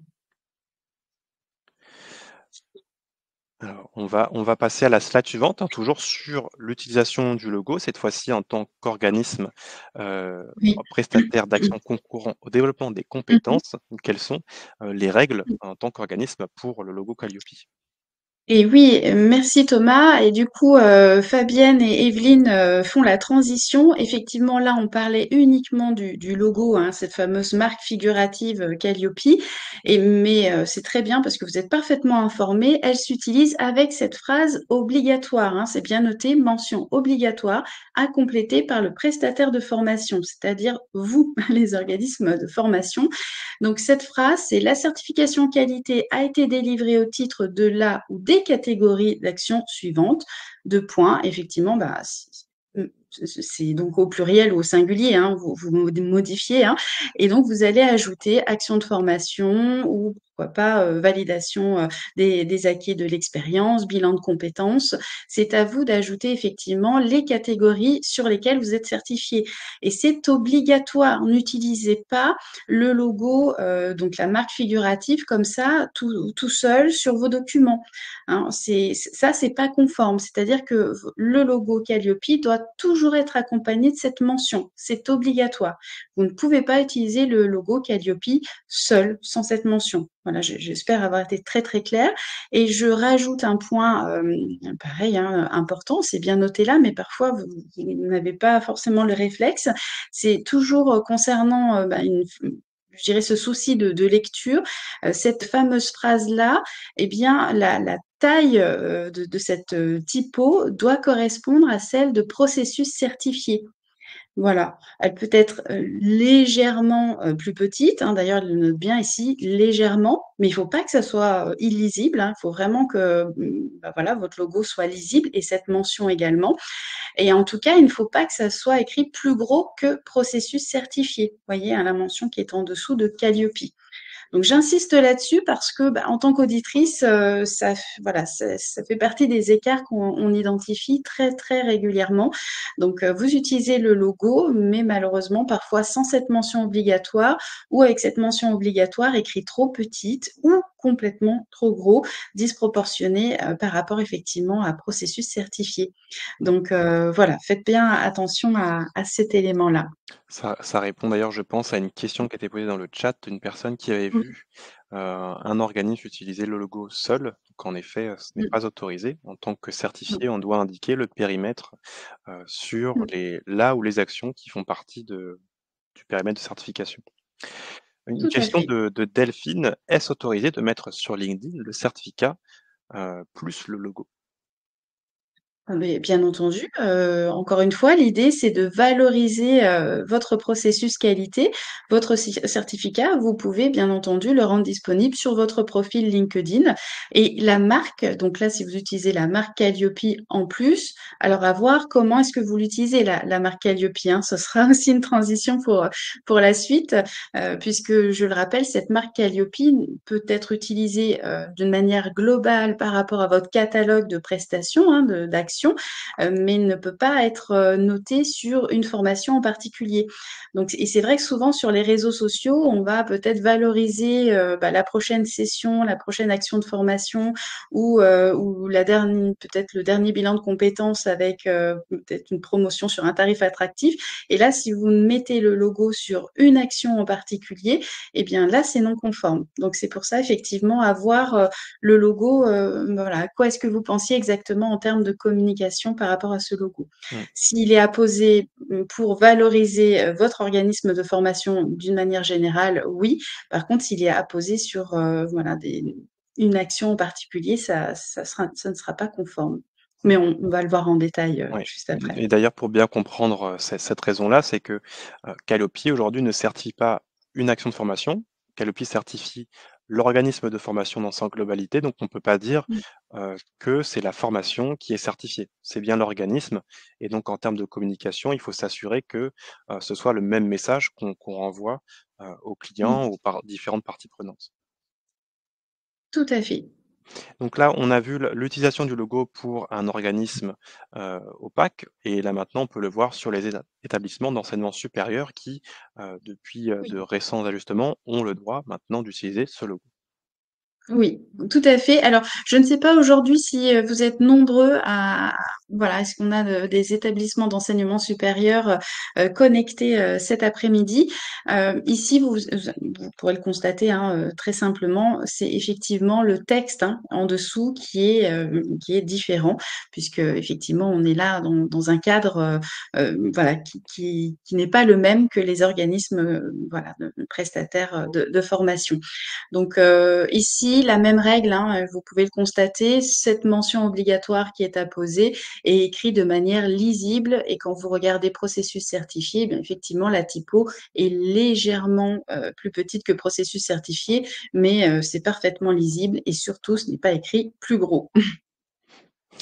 Alors, on va passer à la slide suivante, hein, toujours sur l'utilisation du logo, cette fois-ci en tant qu'organisme, Oui. prestataire d'actions concourant au développement des compétences. Quelles sont, les règles en tant qu'organisme pour le logo Calliope? Et oui, merci Thomas. Et du coup, Fabienne et Evelyne font la transition. Effectivement, là, on parlait uniquement du logo, hein, cette fameuse marque figurative Calliope. Mais c'est très bien parce que vous êtes parfaitement informés. Elle s'utilise avec cette phrase obligatoire, hein, c'est bien noté, mention obligatoire à compléter par le prestataire de formation, c'est-à-dire vous, les organismes de formation. Donc cette phrase, c'est la certification qualité a été délivrée au titre de la ou des catégories d'actions suivantes. Deux points, effectivement, bah, c'est donc au pluriel ou au singulier, hein, vous modifiez, hein, et donc vous allez ajouter action de formation ou pourquoi pas validation des acquis de l'expérience, bilan de compétences. C'est à vous d'ajouter effectivement les catégories sur lesquelles vous êtes certifié. Et c'est obligatoire. N'utilisez pas le logo, donc la marque figurative comme ça, tout seul sur vos documents. Hein. Ça, c'est pas conforme. C'est-à-dire que le logo Calliope doit toujours être accompagné de cette mention. C'est obligatoire. Vous ne pouvez pas utiliser le logo Calliope seul, sans cette mention. Voilà, j'espère avoir été très très claire. Et je rajoute un point, pareil, hein, important, c'est bien noté là, mais parfois vous n'avez pas forcément le réflexe. C'est toujours concernant je dirais ce souci de lecture, cette fameuse phrase-là, eh bien, la taille de cette typo doit correspondre à celle de processus certifié. Voilà, elle peut être, légèrement, plus petite, hein, d'ailleurs, elle le note bien ici, légèrement, mais il faut pas que ça soit, illisible, hein. Il faut vraiment que, bah, voilà, votre logo soit lisible et cette mention également. Et en tout cas, il ne faut pas que ça soit écrit plus gros que processus certifié. Vous voyez, hein, la mention qui est en dessous de Calliope. Donc j'insiste là-dessus parce que, bah, en tant qu'auditrice, voilà, ça fait partie des écarts qu'on identifie très, très régulièrement. Donc, vous utilisez le logo, mais malheureusement parfois sans cette mention obligatoire ou avec cette mention obligatoire écrite trop petite ou complètement trop gros, disproportionné, par rapport effectivement à processus certifié. Donc, voilà, faites bien attention à cet élément-là. Ça répond d'ailleurs, je pense, à une question qui a été posée dans le chat d'une personne qui avait Oui. vu, un organisme utiliser le logo seul. Donc en effet, ce n'est Mmh, pas autorisé. En tant que mmh, certifié, on doit indiquer le périmètre, sur mmh, là où les actions qui font partie du périmètre de certification. Une tout à question fait. de Delphine: «Est-ce autorisé de mettre sur LinkedIn le certificat, plus le logo?» Ah beh, bien entendu, encore une fois, l'idée, c'est de valoriser, votre processus qualité, votre certificat. Vous pouvez, bien entendu, le rendre disponible sur votre profil LinkedIn et la marque, donc là, si vous utilisez la marque Calliope en plus, alors à voir comment est-ce que vous l'utilisez la marque Calliope, hein. Ce sera aussi une transition pour la suite, puisque je le rappelle, cette marque Calliope peut être utilisée, d'une manière globale par rapport à votre catalogue de prestations, hein, d'actions, mais ne peut pas être, notée sur une formation en particulier. Donc et c'est vrai que souvent sur les réseaux sociaux, on va peut-être valoriser, bah, la prochaine session, la prochaine action de formation ou la dernière peut-être le dernier bilan de compétences avec, peut-être une promotion sur un tarif attractif et là, si vous mettez le logo sur une action en particulier, eh bien là, c'est non conforme. Donc c'est pour ça effectivement avoir, le logo, voilà, à quoi est-ce que vous pensiez exactement en termes de communication par rapport à ce logo? Mmh. S'il est apposé, pour valoriser, votre organisme de formation d'une manière générale, oui. Par contre, s'il est apposé sur, voilà des une action en particulier, ça ne sera pas conforme. Mais on va le voir en détail, Ouais, juste après. et d'ailleurs pour bien comprendre, cette raison-là, c'est que, Calliope aujourd'hui ne certifie pas une action de formation. Calliope certifie l'organisme de formation dans sa globalité, donc on ne peut pas dire, Mmh. que c'est la formation qui est certifiée. C'est bien l'organisme et donc en termes de communication, il faut s'assurer que, ce soit le même message qu'on renvoie, aux Mmh. clients ou par différentes parties prenantes. Tout à fait. Donc là, on a vu l'utilisation du logo pour un organisme, opaque et là maintenant on peut le voir sur les établissements d'enseignement supérieur qui, depuis, de Oui. récents ajustements, ont le droit maintenant d'utiliser ce logo. Oui, tout à fait. Alors, je ne sais pas aujourd'hui si vous êtes nombreux à, voilà, est-ce qu'on a des établissements d'enseignement supérieur connectés cet après-midi? Ici, vous pourrez le constater hein, très simplement, c'est effectivement le texte hein, en dessous qui est différent, puisque effectivement, on est là dans un cadre voilà, qui n'est pas le même que les organismes voilà, de prestataires de formation. Donc ici, la même règle, hein, vous pouvez le constater, cette mention obligatoire qui est apposée est écrite de manière lisible et quand vous regardez processus certifié, bien, effectivement, la typo est légèrement plus petite que processus certifié, mais c'est parfaitement lisible et surtout, ce n'est pas écrit plus gros.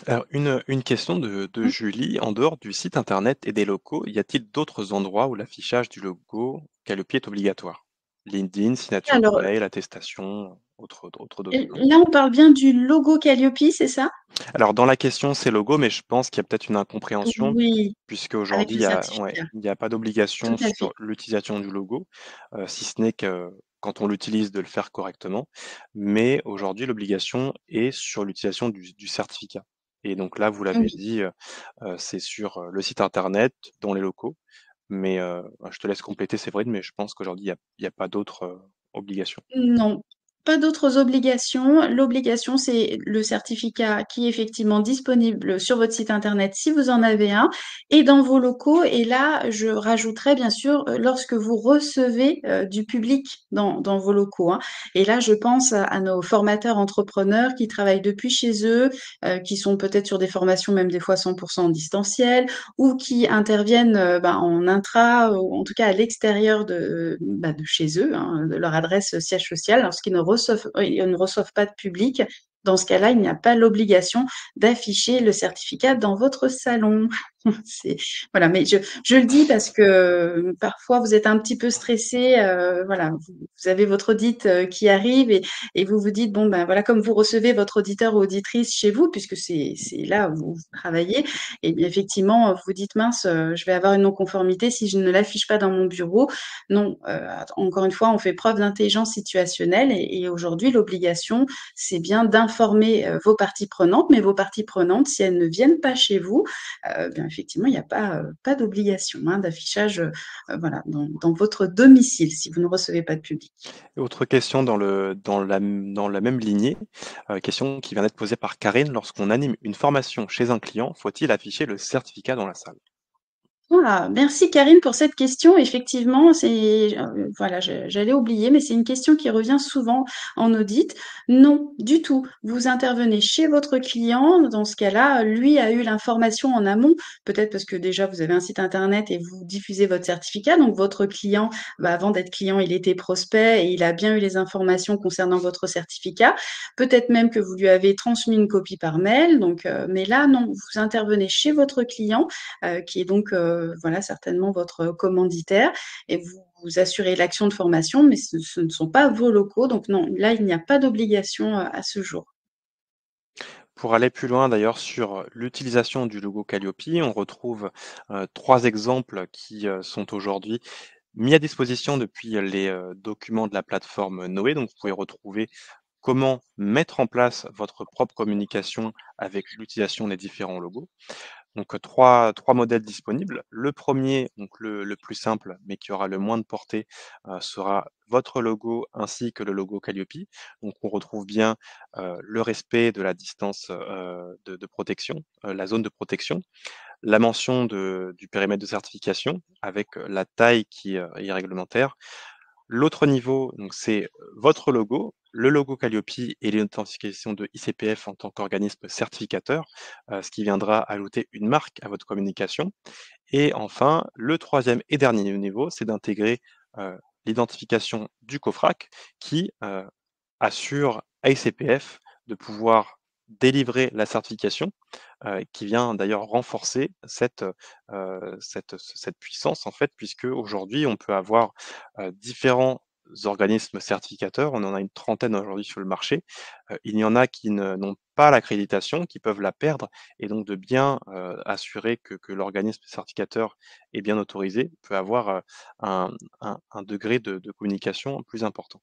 Alors une question de Julie: en dehors du site internet et des locaux, y a-t-il d'autres endroits où l'affichage du logo Calliope est obligatoire? LinkedIn, signature de Alors, mail, attestation, autres documents? là, on parle bien du logo Calliope, c'est ça? Alors dans la question, c'est logo, mais je pense qu'il y a peut-être une incompréhension, Oui, avec puisqu'aujourd'hui, le certificat. il y a pas Tout d'obligation à fait. sur l'utilisation du logo, si ce n'est que quand on l'utilise de le faire correctement. Mais aujourd'hui, l'obligation est sur l'utilisation du certificat. Et donc là, vous l'avez Oui. dit, c'est sur, le site internet, dans les locaux. Mais, bah, je te laisse compléter Séverine, mais je pense qu'aujourd'hui, il y a pas d'autres, obligations. Non, pas d'autres obligations. L'obligation, c'est le certificat qui est effectivement disponible sur votre site internet si vous en avez un et dans vos locaux. Et là, je rajouterais bien sûr lorsque vous recevez du public dans vos locaux, hein. Et là, je pense à nos formateurs entrepreneurs qui travaillent depuis chez eux, qui sont peut-être sur des formations même des fois 100% en distanciel ou qui interviennent ben, en intra, ou en tout cas à l'extérieur de chez eux, hein, de leur adresse siège social, lorsqu'ils ne reçoivent pas de public. Dans ce cas-là, il n'y a pas l'obligation d'afficher le certificat dans votre salon. C'est, voilà, mais je le dis parce que parfois vous êtes un petit peu stressé, voilà, vous avez votre audit qui arrive et vous vous dites, bon, ben voilà, comme vous recevez votre auditeur ou auditrice chez vous, puisque c'est là où vous travaillez, et bien effectivement, vous dites, mince, je vais avoir une non-conformité si je ne l'affiche pas dans mon bureau. Non, encore une fois, on fait preuve d'intelligence situationnelle et aujourd'hui, l'obligation, c'est bien d'informer vos parties prenantes, mais vos parties prenantes, si elles ne viennent pas chez vous, bien effectivement, il n'y a pas d'obligation hein, d'affichage voilà, dans votre domicile si vous ne recevez pas de public. Autre question dans la même lignée, question qui vient d'être posée par Karine: lorsqu'on anime une formation chez un client, faut-il afficher le certificat dans la salle? Ah, merci Karine pour cette question. Effectivement, c'est voilà, j'allais oublier, mais c'est une question qui revient souvent en audit. Non, du tout. Vous intervenez chez votre client. Dans ce cas-là, lui a eu l'information en amont, peut-être parce que déjà vous avez un site internet et vous diffusez votre certificat. Donc votre client, bah, avant d'être client, il était prospect et il a bien eu les informations concernant votre certificat. Peut-être même que vous lui avez transmis une copie par mail. Donc, mais là, non, vous intervenez chez votre client qui est donc voilà certainement votre commanditaire et vous assurez l'action de formation, mais ce ne sont pas vos locaux. Donc non, là, il n'y a pas d'obligation à ce jour. Pour aller plus loin d'ailleurs sur l'utilisation du logo Calliope, on retrouve, 3 exemples qui, sont aujourd'hui mis à disposition depuis les, documents de la plateforme Noé. Donc vous pouvez retrouver comment mettre en place votre propre communication avec l'utilisation des différents logos. Donc, 3 modèles disponibles. Le premier, donc le plus simple, mais qui aura le moins de portée, sera votre logo ainsi que le logo Calliope. Donc on retrouve bien, le respect de la distance, de protection, la zone de protection, la mention du périmètre de certification avec, la taille qui, est réglementaire. L'autre niveau, donc c'est, votre logo, le logo Calliope et l'identification de ICPF en tant qu'organisme certificateur, ce qui viendra ajouter une marque à votre communication. Et enfin, le troisième et dernier niveau, c'est d'intégrer, l'identification du COFRAC qui, assure à ICPF de pouvoir délivrer la certification, qui vient d'ailleurs renforcer cette puissance en fait, puisque aujourd'hui on peut avoir, différents organismes certificateurs. On en a une trentaine aujourd'hui sur le marché. Il y en a qui n'ont pas l'accréditation, qui peuvent la perdre et donc de bien, assurer que l'organisme certificateur est bien autorisé, peut avoir, un degré de communication plus important.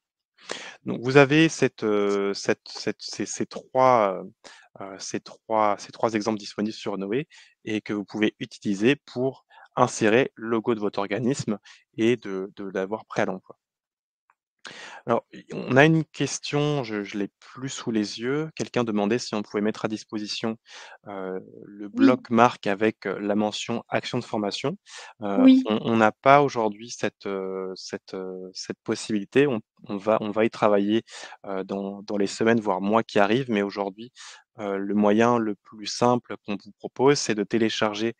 Donc vous avez ces 3, ces trois exemples disponibles sur Noé et que vous pouvez utiliser pour insérer le logo de votre organisme et de l'avoir prêt à l'emploi. Alors, on a une question, je l'ai plus sous les yeux. Quelqu'un demandait si on pouvait mettre à disposition, le Oui, bloc marque avec, la mention action de formation. oui. On n'a pas aujourd'hui cette possibilité. On va y travailler, dans les semaines, voire mois qui arrivent, mais aujourd'hui, le moyen le plus simple qu'on vous propose, c'est de télécharger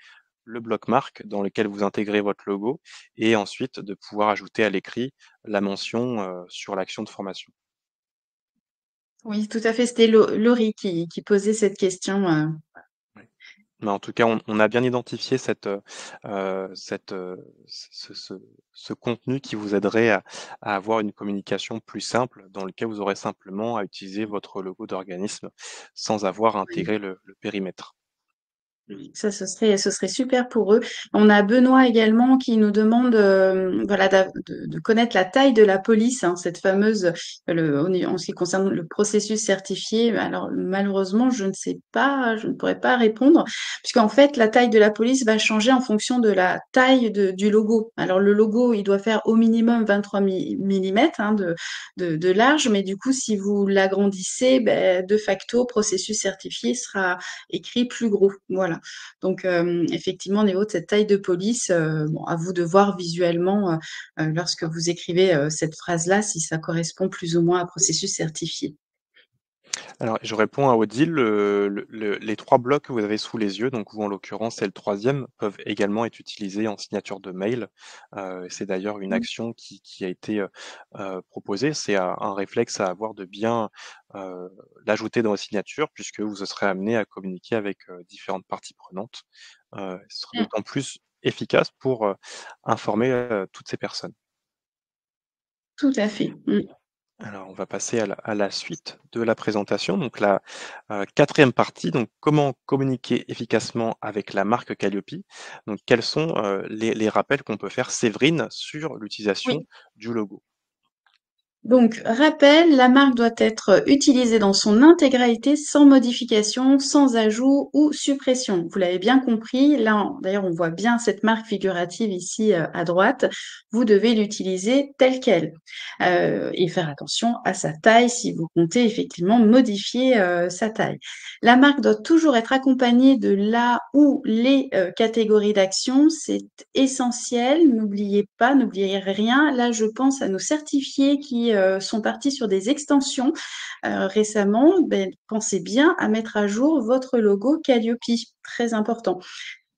le bloc marque dans lequel vous intégrez votre logo et ensuite de pouvoir ajouter à l'écrit la mention, sur l'action de formation. Oui, tout à fait, c'était Laurie qui posait cette question, Oui. Mais en tout cas, on a bien identifié ce contenu qui vous aiderait à avoir une communication plus simple, dans lequel vous aurez simplement à utiliser votre logo d'organisme sans avoir à ouais. intégrer le périmètre. Ça, ce serait super pour eux. On a Benoît également qui nous demande, voilà, de connaître la taille de la police, hein, cette fameuse, en ce qui concerne le processus certifié. Alors, malheureusement, je ne sais pas, je ne pourrais pas répondre, puisqu'en fait, la taille de la police va changer en fonction de la taille du logo. Alors, le logo, il doit faire au minimum 23 millimètres, hein, de large, mais du coup, si vous l'agrandissez, ben, de facto, processus certifié sera écrit plus gros. Voilà. Donc, effectivement, au niveau de cette taille de police, bon, à vous de voir visuellement, lorsque vous écrivez, cette phrase-là, si ça correspond plus ou moins à processus certifié. Alors, je réponds à Odile, les 3 blocs que vous avez sous les yeux, donc vous, en l'occurrence, c'est le troisième, peuvent également être utilisés en signature de mail. C'est d'ailleurs une Mmh. action qui a été, proposée. C'est un réflexe à avoir de bien, heu, l'ajouter dans vos signatures puisque vous serez amené à communiquer avec, différentes parties prenantes. Ce sera Mmh. d'autant plus efficace pour, informer, toutes ces personnes. Tout à fait. Mmh. Alors, on va passer à la suite de la présentation, donc la, 4e partie, donc comment communiquer efficacement avec la marque Calliope. Donc quels sont, les rappels qu'on peut faire, Séverine, sur l'utilisation Oui. du logo? Donc, rappel, la marque doit être utilisée dans son intégralité sans modification, sans ajout ou suppression. Vous l'avez bien compris. Là, d'ailleurs, on voit bien cette marque figurative ici à droite. Vous devez l'utiliser telle qu'elle et faire attention à sa taille si vous comptez effectivement modifier sa taille. La marque doit toujours être accompagnée de la ou les catégories d'action. C'est essentiel. N'oubliez pas, n'oubliez rien. Là, je pense à nos certifiés qui sont partis sur des extensions récemment. Ben, pensez bien à mettre à jour votre logo Calliope. Très important.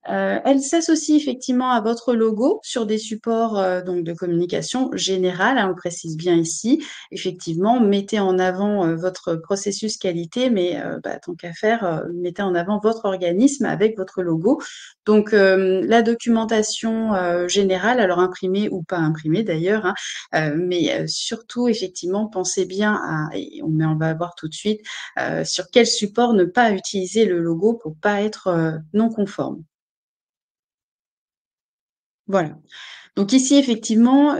Elle s'associe effectivement à votre logo sur des supports donc de communication générale, hein, on le précise bien ici. Effectivement, mettez en avant votre processus qualité, mais bah, tant qu'à faire, mettez en avant votre organisme avec votre logo. Donc, la documentation générale, alors imprimée ou pas imprimée d'ailleurs, hein, mais surtout, effectivement, pensez bien à, et on va voir tout de suite, sur quel support ne pas utiliser le logo pour pas être non conforme. Voilà. Donc ici, effectivement,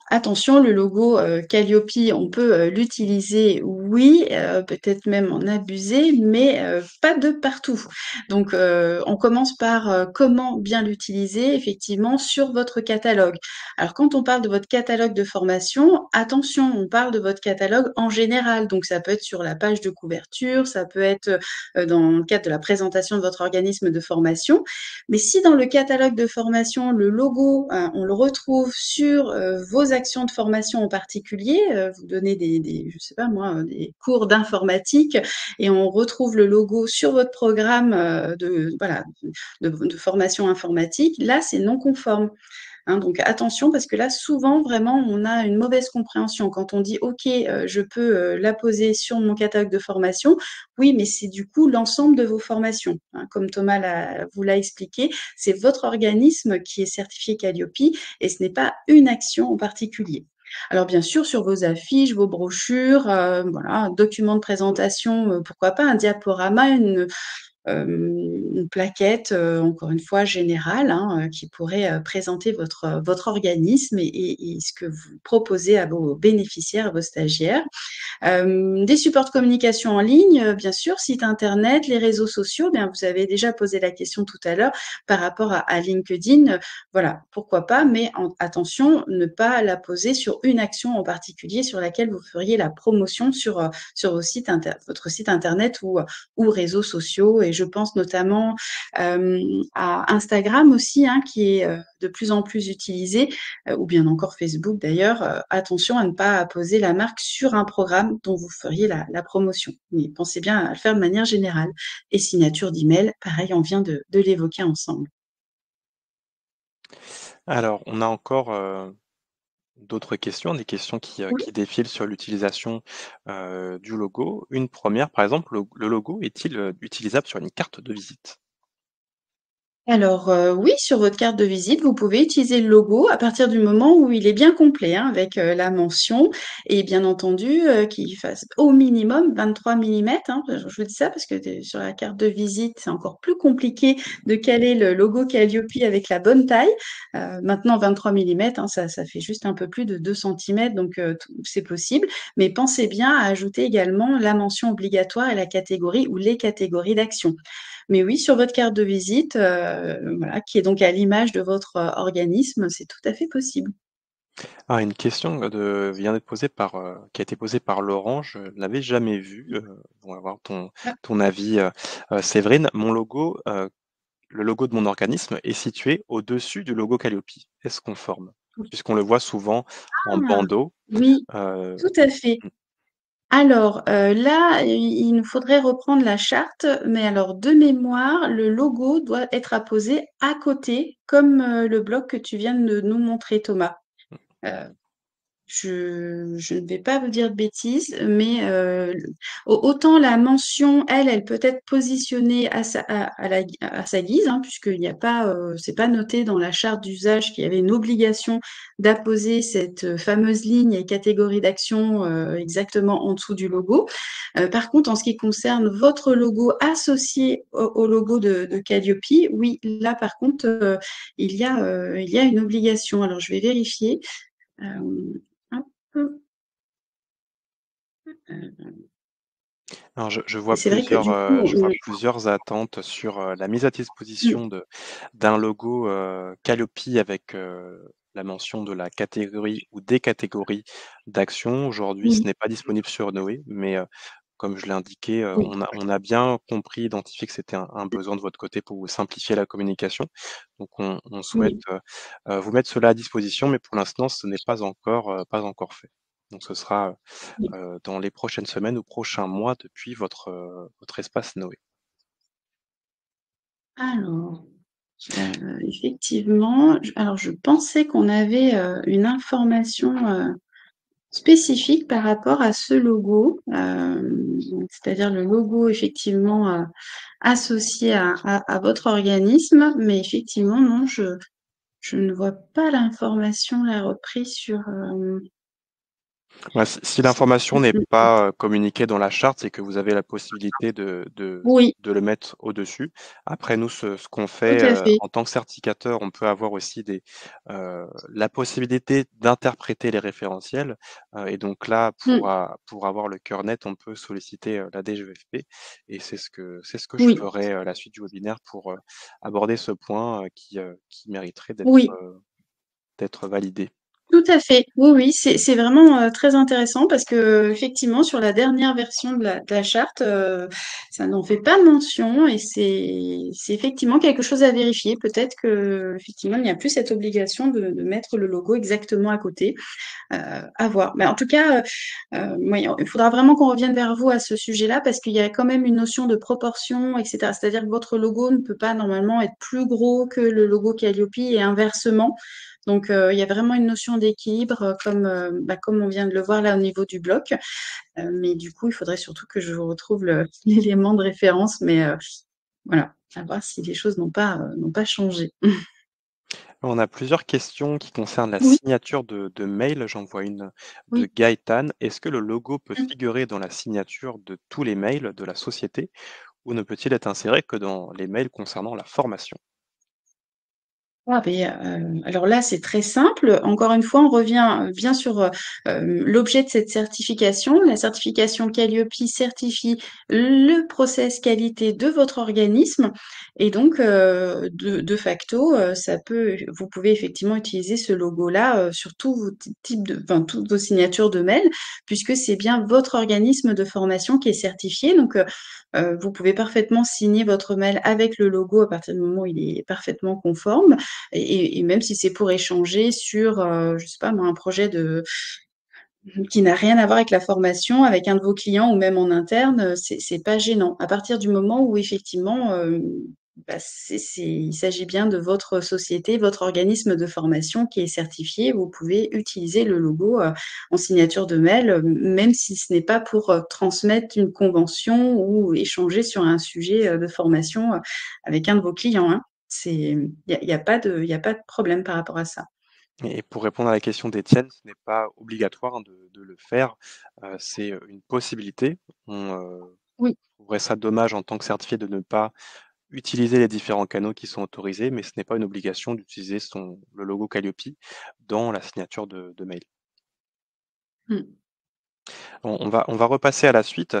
attention, le logo, Calliope, on peut, l'utiliser, oui, peut-être même en abuser, mais pas de partout. Donc on commence par, comment bien l'utiliser, effectivement, sur votre catalogue. Alors quand on parle de votre catalogue de formation, attention, on parle de votre catalogue en général. Donc ça peut être sur la page de couverture, ça peut être, dans le cadre de la présentation de votre organisme de formation. Mais si dans le catalogue de formation, le logo, on le retrouve sur vos actions de formation en particulier, vous donnez je sais pas moi, des cours d'informatique et on retrouve le logo sur votre programme voilà, de formation informatique, là, c'est non conforme. Hein, donc attention parce que là, souvent, vraiment, on a une mauvaise compréhension. Quand on dit: «OK, je peux, la poser sur mon catalogue de formation», oui, mais c'est du coup l'ensemble de vos formations, hein. Comme Thomas vous l'a expliqué, c'est votre organisme qui est certifié Calliope et ce n'est pas une action en particulier. Alors bien sûr, sur vos affiches, vos brochures, voilà, un document de présentation, pourquoi pas, un diaporama, une plaquette, encore une fois générale, hein, qui pourrait, présenter votre organisme et ce que vous proposez à vos bénéficiaires, à vos stagiaires. Des supports de communication en ligne, bien sûr, site internet, les réseaux sociaux, bien vous avez déjà posé la question tout à l'heure par rapport à LinkedIn, voilà, pourquoi pas, mais attention, ne pas la poser sur une action en particulier sur laquelle vous feriez la promotion sur votre site internet ou réseaux sociaux. Et je pense notamment à Instagram aussi, hein, qui est de plus en plus utilisé, ou bien encore Facebook d'ailleurs. Attention à ne pas poser la marque sur un programme dont vous feriez la promotion. Mais pensez bien à le faire de manière générale. Et signature d'email, pareil, on vient de l'évoquer ensemble. Alors, on a encore, d'autres questions, des questions Oui. qui défilent sur l'utilisation, du logo. Une première, par exemple, le logo est-il, utilisable sur une carte de visite? Alors, oui, sur votre carte de visite, vous pouvez utiliser le logo à partir du moment où il est bien complet, hein, avec, la mention et bien entendu, qu'il fasse au minimum 23 millimètres, hein. Je vous dis ça parce que sur la carte de visite, c'est encore plus compliqué de caler le logo Calliope avec la bonne taille. Maintenant 23 millimètres, hein, ça fait juste un peu plus de 2 centimètres, donc tout c'est possible. Mais pensez bien à ajouter également la mention obligatoire et la catégorie ou les catégories d'action. Mais oui, sur votre carte de visite, voilà, qui est donc à l'image de votre, organisme, c'est tout à fait possible. Ah, une question vient d'être posée qui a été posée par Laurent, je ne l'avais jamais vue, on va voir Ah, ton avis, Séverine. Le logo de mon organisme est situé au-dessus du logo Calliope. Est-ce conforme? Puisqu'on le voit souvent en bandeau, oui, heu, tout à fait. mmh, Alors, là, il nous faudrait reprendre la charte, mais alors de mémoire, le logo doit être apposé à côté, comme, le bloc que tu viens de nous montrer, Thomas. Heu je ne vais pas vous dire de bêtises, mais autant la mention, elle peut être positionnée à sa guise, hein, puisqu'il n'y a pas, c'est pas noté dans la charte d'usage qu'il y avait une obligation d'apposer cette, fameuse ligne et catégorie d'action, exactement en dessous du logo. Par contre, en ce qui concerne votre logo associé au logo de Calliope, oui, là par contre, il y a une obligation. Alors je vais vérifier. Hem, hop, alors et c'est vrai que du coup, je vois plusieurs attentes sur, la mise à mmh, disposition d'un logo, Calliope avec, la mention de la catégorie ou des catégories d'action. Aujourd'hui, ce oui, n'est pas disponible sur Noé, mais, comme je l'ai indiqué, oui, on a bien compris, identifié que c'était un besoin de votre côté pour vous simplifier la communication. Donc on souhaite, oui, vous mettre cela à disposition, mais pour l'instant, ce n'est pas encore fait. Donc ce sera, oui. dans les prochaines semaines ou prochains mois depuis votre espace Noé. Alors, effectivement, je pensais qu'on avait, une information, spécifique par rapport à ce logo, c'est-à-dire le logo effectivement, associé à votre organisme, mais effectivement non, je ne vois pas l'information là reprise sur, Bah, si l'information n'est mmh mh. pas, communiquée dans la charte, c'est que vous avez la possibilité Oui, de le mettre au-dessus. Après nous, ce qu'on tout fait, à fait. en tant que certificateur, on peut avoir aussi la possibilité d'interpréter les référentiels, et donc là, Mmh, pour avoir le cœur net, on peut solliciter, la DGEFP et c'est ce que je oui, ferai, à la suite du webinaire pour, aborder ce point, qui mériterait oui. d'être validé. Tout à fait. Oui, oui, c'est vraiment, très intéressant parce qu'effectivement sur la dernière version de la charte, ça n'en fait pas mention et c'est effectivement quelque chose à vérifier. Peut-être qu'effectivement il n'y a plus cette obligation de mettre le logo exactement à côté, à voir. Mais en tout cas, oui, il faudra vraiment qu'on revienne vers vous à ce sujet-là parce qu'il y a quand même une notion de proportion et cetera. C'est-à-dire que votre logo ne peut pas normalement être plus gros que le logo Calliope et inversement. Donc, il y a vraiment une notion d'équilibre, comme on vient de le voir là au niveau du bloc. Mais du coup, il faudrait surtout que je vous retrouve l'élément de référence. Mais, voilà, à voir si les choses n'ont pas changé. On a plusieurs questions qui concernent la Oui, signature de mail. J'en vois une de oui. Gaëtan. Est-ce que le logo peut Mmh. figurer dans la signature de tous les mails de la société ou ne peut-il être inséré que dans les mails concernant la formation? Ah beh, alors là, c'est très simple. Encore une fois, on revient, bien sur, l'objet de cette certification. La certification Qualiopi certifie le process qualité de votre organisme et donc, de facto, ça peut vous pouvez effectivement utiliser ce logo-là, sur tous vos types de enfin, toutes vos signatures de mail, puisque c'est bien votre organisme de formation qui est certifié. Donc, vous pouvez parfaitement signer votre mail avec le logo à partir du moment où il est parfaitement conforme. Et même si c'est pour échanger sur, je sais pas moi, un projet qui n'a rien à voir avec la formation, avec un de vos clients ou même en interne, c'est pas gênant. À partir du moment où effectivement, bah, il s'agit bien de votre société, votre organisme de formation qui est certifié, vous pouvez utiliser le logo, en signature de mail, même si ce n'est pas pour, transmettre une convention ou échanger sur un sujet, de formation, avec un de vos clients, hein. Il y a pas de problème par rapport à ça. Et pour répondre à la question d'Étienne, ce n'est pas obligatoire, hein, de le faire, c'est, une possibilité. On, Oui. trouverait ça dommage en tant que certifié de ne pas utiliser les différents canaux qui sont autorisés, mais ce n'est pas une obligation d'utiliser le logo Calliope dans la signature de mail. Mmh. On va repasser à la suite.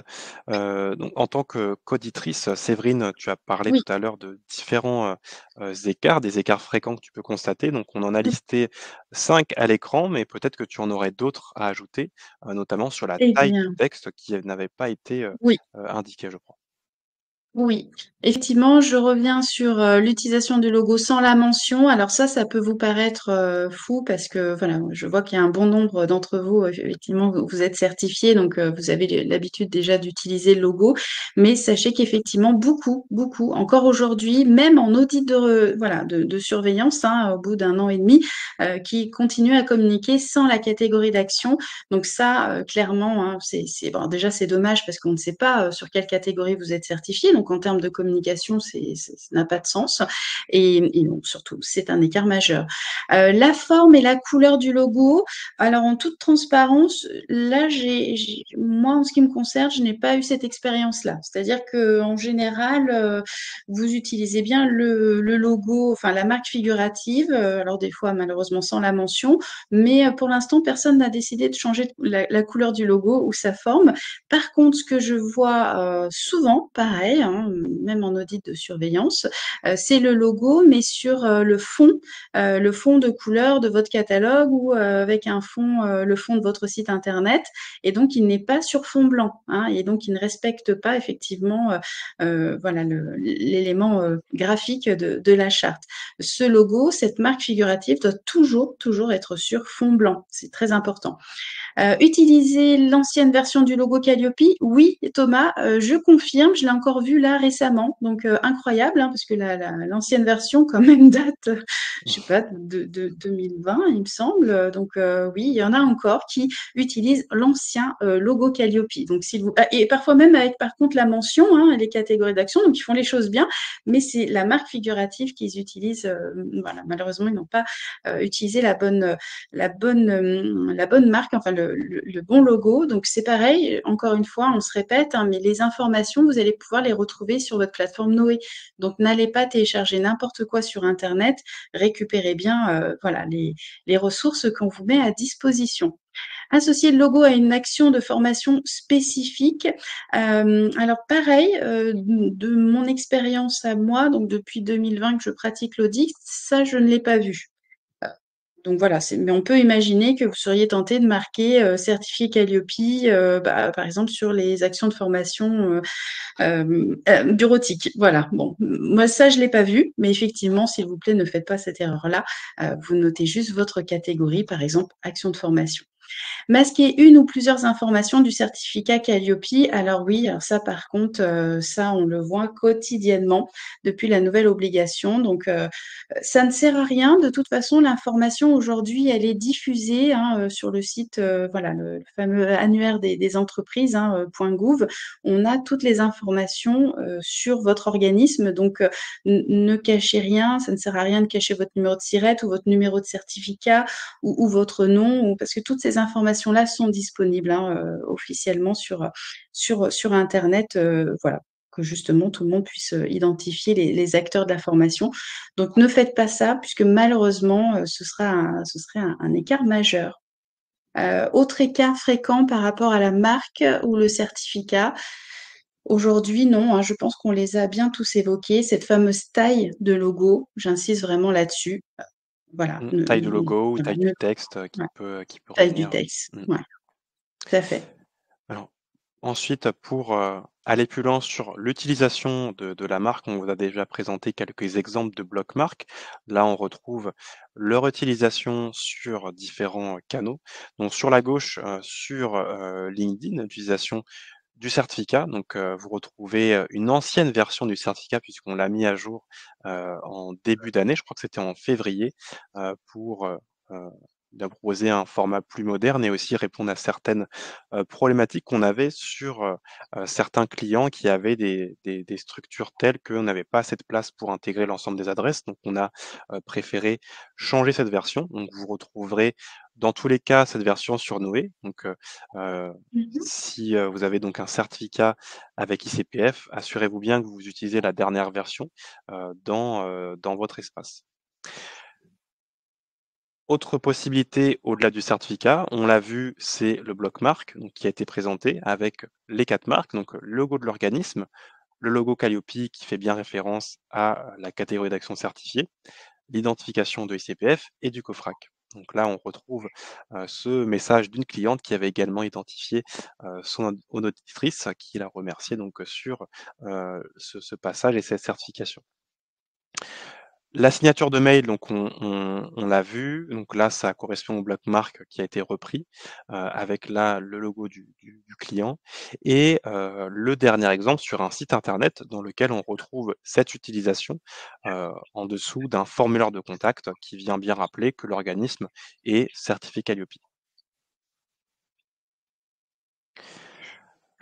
Donc en tant que qu'auditrice, Séverine, tu as parlé Oui. tout à l'heure de différents, écarts, des écarts fréquents que tu peux constater. Donc on en a Mmh. listé 5 à l'écran, mais peut-être que tu en aurais d'autres à ajouter, notamment sur la Eh taille du bien, texte qui n'avait pas été, oui. indiquée, je crois. Oui, effectivement, je reviens sur, l'utilisation du logo sans la mention. Alors ça peut vous paraître, fou parce que voilà, je vois qu'il y a un bon nombre d'entre vous, effectivement, vous êtes certifiés, donc vous avez l'habitude déjà d'utiliser le logo. Mais sachez qu'effectivement beaucoup, beaucoup, encore aujourd'hui, même en audit voilà, de surveillance, hein, au bout d'un an et demi, qui continuent à communiquer sans la catégorie d'action. Donc ça, clairement, hein, c'est bon, déjà, c'est dommage parce qu'on ne sait pas, sur quelle catégorie vous êtes certifié. Donc en termes de communication, ça n'a pas de sens et donc surtout, c'est un écart majeur. La forme et la couleur du logo, alors en toute transparence, là, moi, en ce qui me concerne, je n'ai pas eu cette expérience-là. C'est-à-dire qu'en général, vous utilisez bien le logo, enfin la marque figurative, alors des fois malheureusement sans la mention, mais pour l'instant, personne n'a décidé de changer la couleur du logo ou sa forme. Par contre, ce que je vois, souvent, pareil, hein, même en audit de surveillance, c'est le logo, mais sur, le fond de couleur de votre catalogue ou, avec un fond, le fond de votre site internet et donc il n'est pas sur fond blanc, hein et donc il ne respecte pas effectivement, voilà l'élément, graphique de la charte. Ce logo, cette marque figurative doit toujours, toujours être sur fond blanc. C'est très important. Utiliser l'ancienne version du logo Calliope, oui, Thomas, je confirme, je l'ai encore vu là récemment, donc incroyable, hein, parce que l'ancienne version quand même date, je sais pas, de 2020, il me semble. Donc oui, il y en a encore qui utilisent l'ancien logo Calliope. Donc et parfois même avec par contre la mention, hein, les catégories d'action, donc ils font les choses bien, mais c'est la marque figurative qu'ils utilisent. Voilà, malheureusement, ils n'ont pas utilisé la bonne marque, enfin le bon logo. Donc c'est pareil, encore une fois, on se répète, hein, mais les informations, vous allez pouvoir les retrouver sur votre plateforme Noé. Donc n'allez pas télécharger n'importe quoi sur Internet, récupérez bien voilà, les ressources qu'on vous met à disposition. Associer le logo à une action de formation spécifique. Alors pareil, de mon expérience à moi, donc depuis 2020 que je pratique l'audit, ça je ne l'ai pas vu. Donc voilà, mais on peut imaginer que vous seriez tenté de marquer, certifié Qualiopi, bah, par exemple sur les actions de formation, bureautique. Voilà, bon, moi ça je l'ai pas vu, mais effectivement, s'il vous plaît, ne faites pas cette erreur-là. Vous notez juste votre catégorie, par exemple, action de formation. Masquer une ou plusieurs informations du certificat Qualiopi, alors oui, alors ça par contre, ça on le voit quotidiennement depuis la nouvelle obligation. Donc, ça ne sert à rien. De toute façon, l'information aujourd'hui, elle est diffusée, hein, sur le site, voilà, le fameux annuaire des entreprises, hein, .gouv. On a toutes les informations, sur votre organisme. Donc, ne cachez rien. Ça ne sert à rien de cacher votre numéro de SIRET ou votre numéro de certificat ou votre nom, parce que toutes ces informations-là sont disponibles, hein, officiellement sur internet. Voilà. que justement tout le monde puisse identifier les acteurs de la formation. Donc ne faites pas ça puisque malheureusement, ce serait un écart majeur. Autre écart fréquent par rapport à la marque ou le certificat. Aujourd'hui, non, hein, je pense qu'on les a bien tous évoqués. Cette fameuse taille de logo, j'insiste vraiment là-dessus. Voilà, Taille de logo ou voilà, taille du texte, ouais, qui peut taille du revenir. texte. Mmh. Ouais, tout à fait. Alors ensuite, pour, aller plus loin sur l'utilisation de la marque, on vous a déjà présenté quelques exemples de blocs marques. Là, on retrouve leur utilisation sur différents canaux. Donc sur la gauche, sur, LinkedIn, l'utilisation du certificat. Donc, vous retrouvez, une ancienne version du certificat puisqu'on l'a mis à jour, en début d'année. Je crois que c'était en février, pour, bien proposer un format plus moderne et aussi répondre à certaines, problématiques qu'on avait sur, certains clients qui avaient des structures telles qu'on n'avait pas assez de place pour intégrer l'ensemble des adresses. Donc on a, préféré changer cette version. Donc vous retrouverez dans tous les cas cette version sur Noé. Donc, Mmh. si, vous avez donc un certificat avec ICPF, assurez-vous bien que vous utilisez la dernière version, dans votre espace. Autre possibilité au-delà du certificat, on l'a vu, c'est le bloc marque, donc qui a été présenté avec les 4 marques, donc le logo de l'organisme, le logo Calliope qui fait bien référence à la catégorie d'action certifiée, l'identification de ICPF et du COFRAC. Donc là, on retrouve, ce message d'une cliente qui avait également identifié, son auditrice qui la remerciait donc sur, ce passage et cette certification. La signature de mail, donc on l'a vu, donc là, ça correspond au bloc marque qui a été repris, avec là, le logo du client et le dernier exemple sur un site internet dans lequel on retrouve cette utilisation, en dessous d'un formulaire de contact qui vient bien rappeler que l'organisme est certifié Calliope.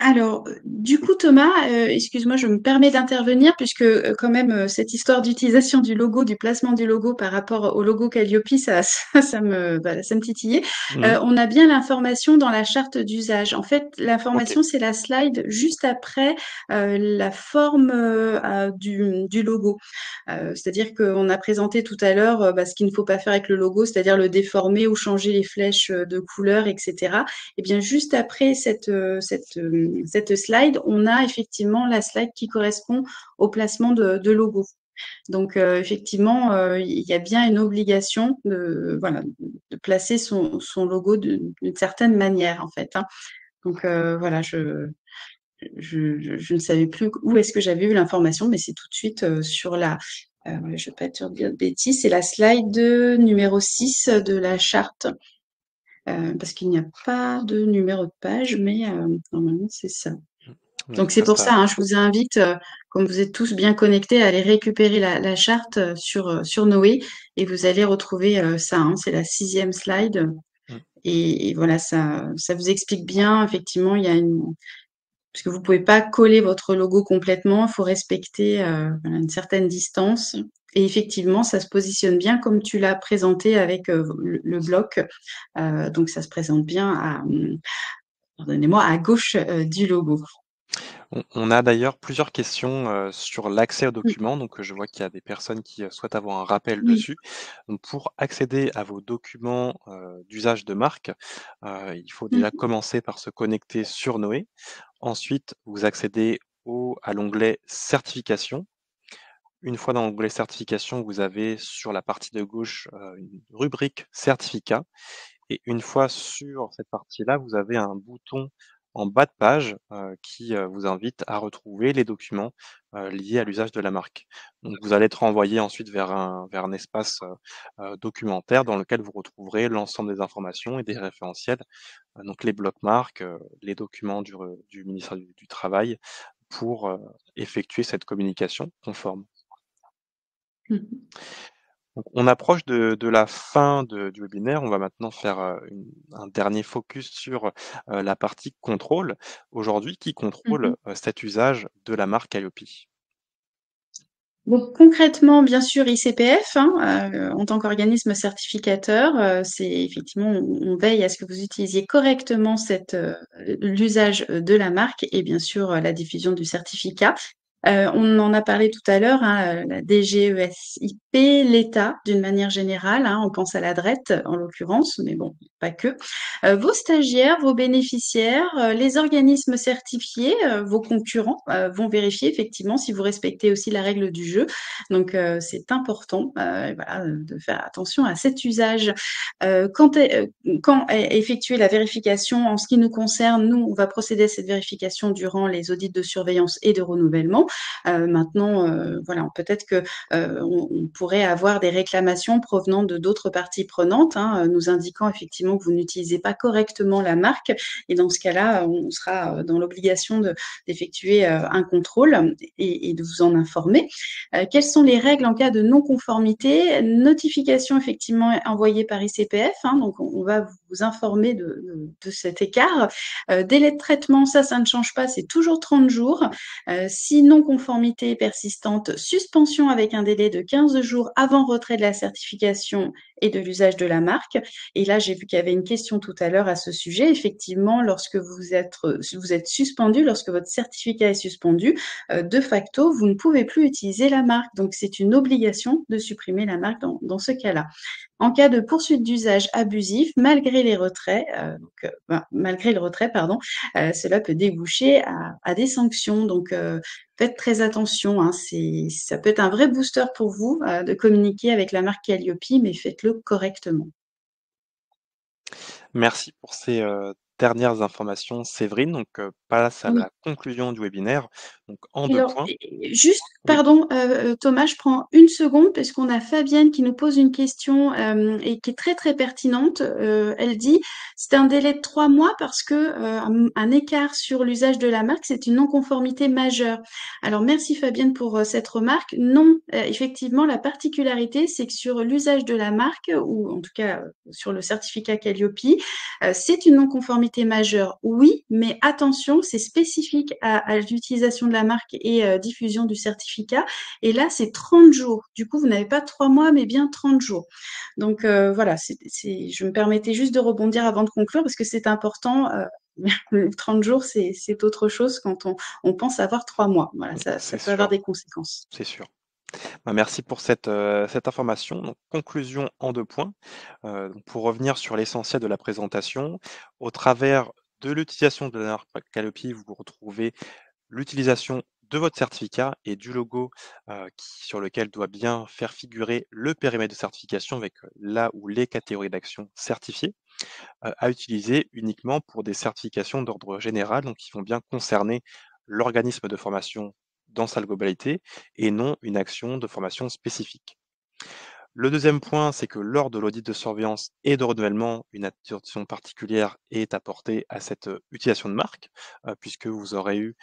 Alors, du coup, Thomas, excuse-moi, je me permets d'intervenir puisque quand même cette histoire d'utilisation du logo, du placement du logo par rapport au logo Calliope, ça me titillait. Mmh. On a bien l'information dans la charte d'usage. En fait, OK. l'information, c'est la slide juste après la forme du logo. C'est-à-dire qu'on a présenté tout à l'heure ce qu'il ne faut pas faire avec le logo, c'est-à-dire le déformer ou changer les flèches de couleur, etc. Et bien, juste après cette slide, on a effectivement la slide qui correspond au placement de logo. Donc, effectivement, il y a bien une obligation voilà, de placer son logo d'une certaine manière, en fait, hein. Donc, voilà, je ne savais plus où est-ce que j'avais eu l'information, mais c'est tout de suite sur je ne vais pas te dire de bêtises, c'est la slide numéro 6 de la charte, parce qu'il n'y a pas de numéro de page, mais normalement c'est ça. Donc Donc c'est ça, pour ça ça, hein, je vous invite, comme vous êtes tous bien connectés, à aller récupérer la charte sur Noé et vous allez retrouver ça, hein, c'est la 6e slide. mmh. Et voilà, ça vous explique bien, effectivement, il y a parce que vous pouvez pas coller votre logo complètement, il faut respecter voilà, une certaine distance. Et effectivement, ça se positionne bien comme tu l'as présenté avec le bloc. Donc ça se présente bien pardonnez-moi, à gauche du logo. On a d'ailleurs plusieurs questions, sur l'accès aux Mm. documents, donc je vois qu'il y a des personnes qui, souhaitent avoir un rappel Oui. dessus. Donc pour accéder à vos documents, d'usage de marque, il faut déjà Mhm. commencer par se connecter sur Noé. Ensuite, vous accédez à l'onglet certification. Une fois dans l'onglet certification, vous avez sur la partie de gauche, une rubrique certificat. Et une fois sur cette partie-là, vous avez un bouton en bas de page, qui, vous invite à retrouver les documents, liés à l'usage de la marque. Donc vous allez être renvoyé ensuite vers un espace, documentaire dans lequel vous retrouverez l'ensemble des informations et des référentiels, donc les blocs-marques, les documents du ministère du Travail pour, effectuer cette communication conforme. Mhm. Donc, on approche de la fin du webinaire. On va maintenant faire un dernier focus sur la partie contrôle. Aujourd'hui, qui contrôle Mhm. cet usage de la marque Calliope? Donc concrètement, bien sûr, ICPF, hein, en tant qu'organisme certificateur, c'est effectivement, on veille à ce que vous utilisiez correctement l'usage de la marque et bien sûr la diffusion du certificat. On en a parlé tout à l'heure, hein, la DGESIP, l'État d'une manière générale, hein, on pense à la DRET en l'occurrence, mais bon, pas que. Vos stagiaires, vos bénéficiaires, les organismes certifiés, vos concurrents vont vérifier effectivement si vous respectez aussi la règle du jeu. Donc c'est important voilà, de faire attention à cet usage. Quand est effectuée la vérification, en ce qui nous concerne, nous, on va procéder à cette vérification durant les audits de surveillance et de renouvellement. Maintenant, voilà, peut-être que on pourrait avoir des réclamations provenant de d'autres parties prenantes, hein, nous indiquant effectivement que vous n'utilisez pas correctement la marque. Et dans ce cas-là, on sera dans l'obligation d'effectuer un contrôle et de vous en informer. Quelles sont les règles en cas de non-conformité? Notification effectivement envoyée par ICPF, hein, donc on va vous informer de cet écart. Délai de traitement, ça ne change pas, c'est toujours 30 jours. Si non-conformité persistante, suspension avec un délai de 15 jours avant retrait de la certification et de l'usage de la marque. Et là, j'ai vu qu'il y avait une question tout à l'heure à ce sujet. Effectivement, lorsque vous êtes suspendu, lorsque votre certificat est suspendu, de facto, vous ne pouvez plus utiliser la marque. Donc, c'est une obligation de supprimer la marque dans ce cas-là. En cas de poursuite d'usage abusif, malgré les retraits, malgré le retrait, pardon, cela peut déboucher à des sanctions. Donc, faites très attention, hein, ça peut être un vrai booster pour vous de communiquer avec la marque Calliope, mais faites-le correctement. Merci pour ces, dernières informations, Séverine. Donc, passe à Oui. la conclusion du webinaire, donc en 2 Alors, points. juste, Oui. pardon, Thomas, je prends une seconde parce qu'on a Fabienne qui nous pose une question et qui est très très pertinente. Elle dit, c'est un délai de 3 mois parce que un écart sur l'usage de la marque, c'est une non-conformité majeure. Alors, merci Fabienne pour cette remarque. Non, effectivement, la particularité, c'est que sur l'usage de la marque, ou en tout cas sur le certificat Calliope, c'est une non-conformité majeure, oui, mais attention, c'est spécifique à l'utilisation de la marque et diffusion du certificat. Et là, c'est 30 jours. Du coup, vous n'avez pas 3 mois, mais bien 30 jours. Donc voilà, je me permettais juste de rebondir avant de conclure parce que c'est important. 30 jours, c'est autre chose quand on pense avoir 3 mois. Voilà, ça C'est peut avoir sûr, des conséquences. c'est sûr. Bah, merci pour cette information. Donc, conclusion en 2 points. Donc pour revenir sur l'essentiel de la présentation, au travers de l'utilisation de la marque Calliope, vous retrouvez l'utilisation de votre certificat et du logo, sur lequel doit bien faire figurer le périmètre de certification avec, là ou les catégories d'actions certifiées, à utiliser uniquement pour des certifications d'ordre général, donc qui vont bien concerner l'organisme de formation dans sa globalité et non une action de formation spécifique. Le deuxième point, c'est que lors de l'audit de surveillance et de renouvellement, une attention particulière est apportée à cette utilisation de marque, puisque vous aurez eu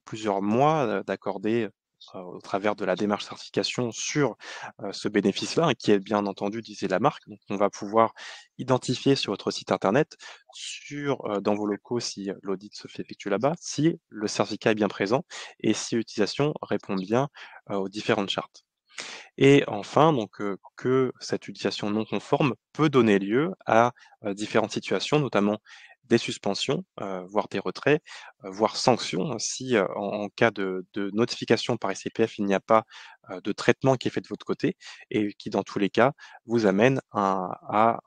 plusieurs mois d'accordés au travers de la démarche certification sur ce bénéfice-là, hein, qui est bien entendu d'utiliser la marque. Donc, on va pouvoir identifier sur votre site internet, dans vos locaux, si l'audit se fait effectuer là-bas, si le certificat est bien présent et si l'utilisation répond bien aux différentes chartes. Et enfin, donc, que cette utilisation non conforme peut donner lieu à, différentes situations, notamment des suspensions, voire des retraits, voire sanctions, hein, si, en cas de notification par SCPF, il n'y a pas, de traitement qui est fait de votre côté et qui, dans tous les cas, vous amène à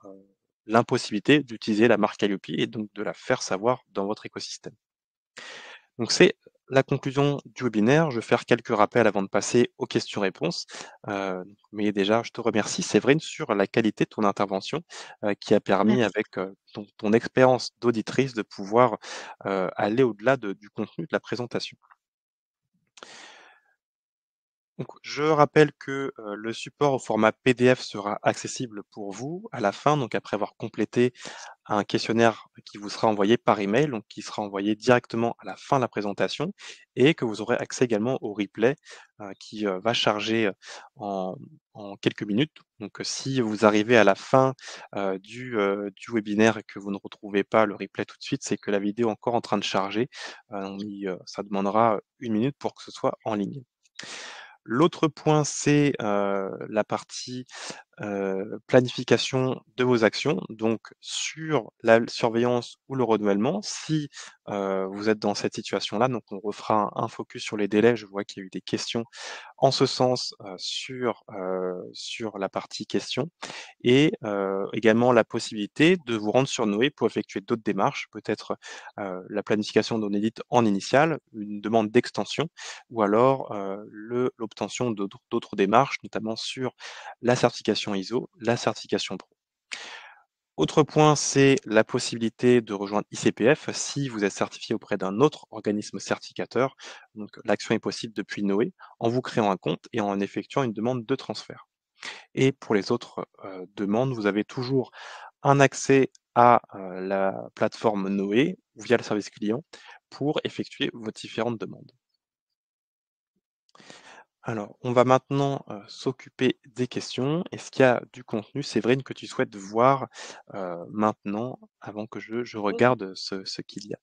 l'impossibilité d'utiliser la marque Calliope et donc de la faire savoir dans votre écosystème. Donc c'est la conclusion du webinaire. Je vais faire quelques rappels avant de passer aux questions-réponses. Mais déjà, je te remercie, Séverine, sur la qualité de ton intervention, qui a permis Merci. avec, ton expérience d'auditrice de pouvoir, aller au-delà du contenu de la présentation. Donc, je rappelle que, le support au format PDF sera accessible pour vous à la fin, donc après avoir complété un questionnaire qui vous sera envoyé par email, donc qui sera envoyé directement à la fin de la présentation et que vous aurez accès également au replay, qui, va charger, en quelques minutes. Donc, si vous arrivez à la fin, du webinaire et que vous ne retrouvez pas le replay tout de suite, c'est que la vidéo est encore en train de charger. Ça demandera 1 minute pour que ce soit en ligne. L'autre point, c'est, la partie, planification de vos actions. Donc sur la surveillance ou le renouvellement, si vous êtes dans cette situation-là, donc on refera un focus sur les délais. Je vois qu'il y a eu des questions en ce sens, sur la partie questions et également la possibilité de vous rendre sur Noé pour effectuer d'autres démarches, peut-être, la planification d'un audit en initial, une demande d'extension ou alors, l'obtention d'autres démarches, notamment sur la certification ISO, la certification pro. Autre point, c'est la possibilité de rejoindre ICPF si vous êtes certifié auprès d'un autre organisme certificateur. Donc l'action est possible depuis Noé en vous créant un compte et en effectuant une demande de transfert. Et pour les autres, demandes, vous avez toujours un accès à, la plateforme Noé via le service client pour effectuer vos différentes demandes. Alors, on va maintenant, s'occuper des questions. Est-ce qu'il y a du contenu, Séverine, que tu souhaites voir, maintenant avant que je regarde ce qu'il y a?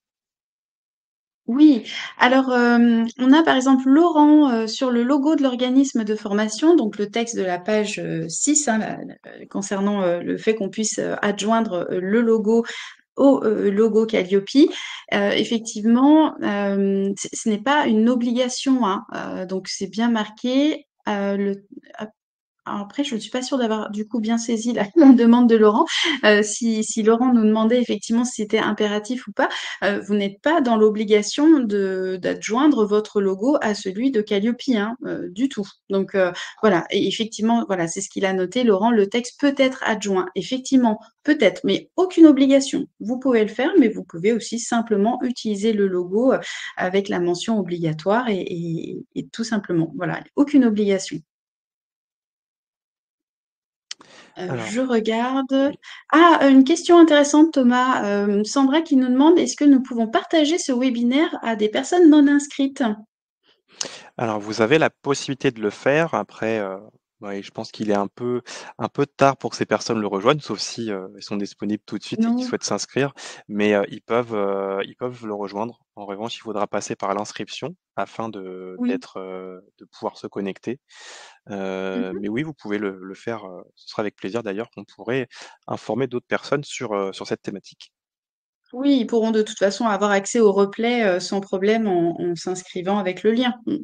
Oui, alors, on a par exemple Laurent, sur le logo de l'organisme de formation, donc le texte de la page, 6, hein, concernant, le fait qu'on puisse, adjoindre, le logo au, logo Calliope. Effectivement, ce n'est pas une obligation, hein, donc c'est bien marqué, alors après, je ne suis pas sûre d'avoir du coup bien saisi la la demande de Laurent. Si Laurent nous demandait effectivement si c'était impératif ou pas, vous n'êtes pas dans l'obligation de d'adjoindre votre logo à celui de Calliope, hein, du tout. Donc, voilà et effectivement, voilà, c'est ce qu'il a noté Laurent, le texte peut être adjoint. Effectivement, peut-être, mais aucune obligation. Vous pouvez le faire, mais vous pouvez aussi simplement utiliser le logo, avec la mention obligatoire et tout simplement. Voilà, aucune obligation. Alors Je regarde. oui. Ah, une question intéressante, Thomas. Sandra qui nous demande, est-ce que nous pouvons partager ce webinaire à des personnes non inscrites? Alors vous avez la possibilité de le faire. Après, ouais, je pense qu'il est un peu tard pour que ces personnes le rejoignent, sauf si, elles sont disponibles tout de suite et qu'ils Non. souhaitent s'inscrire. Mais, ils peuvent le rejoindre. En revanche, il faudra passer par l'inscription afin Oui. de pouvoir se connecter. Mmh. Mais oui, vous pouvez le faire, ce sera avec plaisir d'ailleurs qu'on pourrait informer d'autres personnes sur cette thématique. Oui, ils pourront de toute façon avoir accès au replay, sans problème en s'inscrivant avec le lien. Mmh.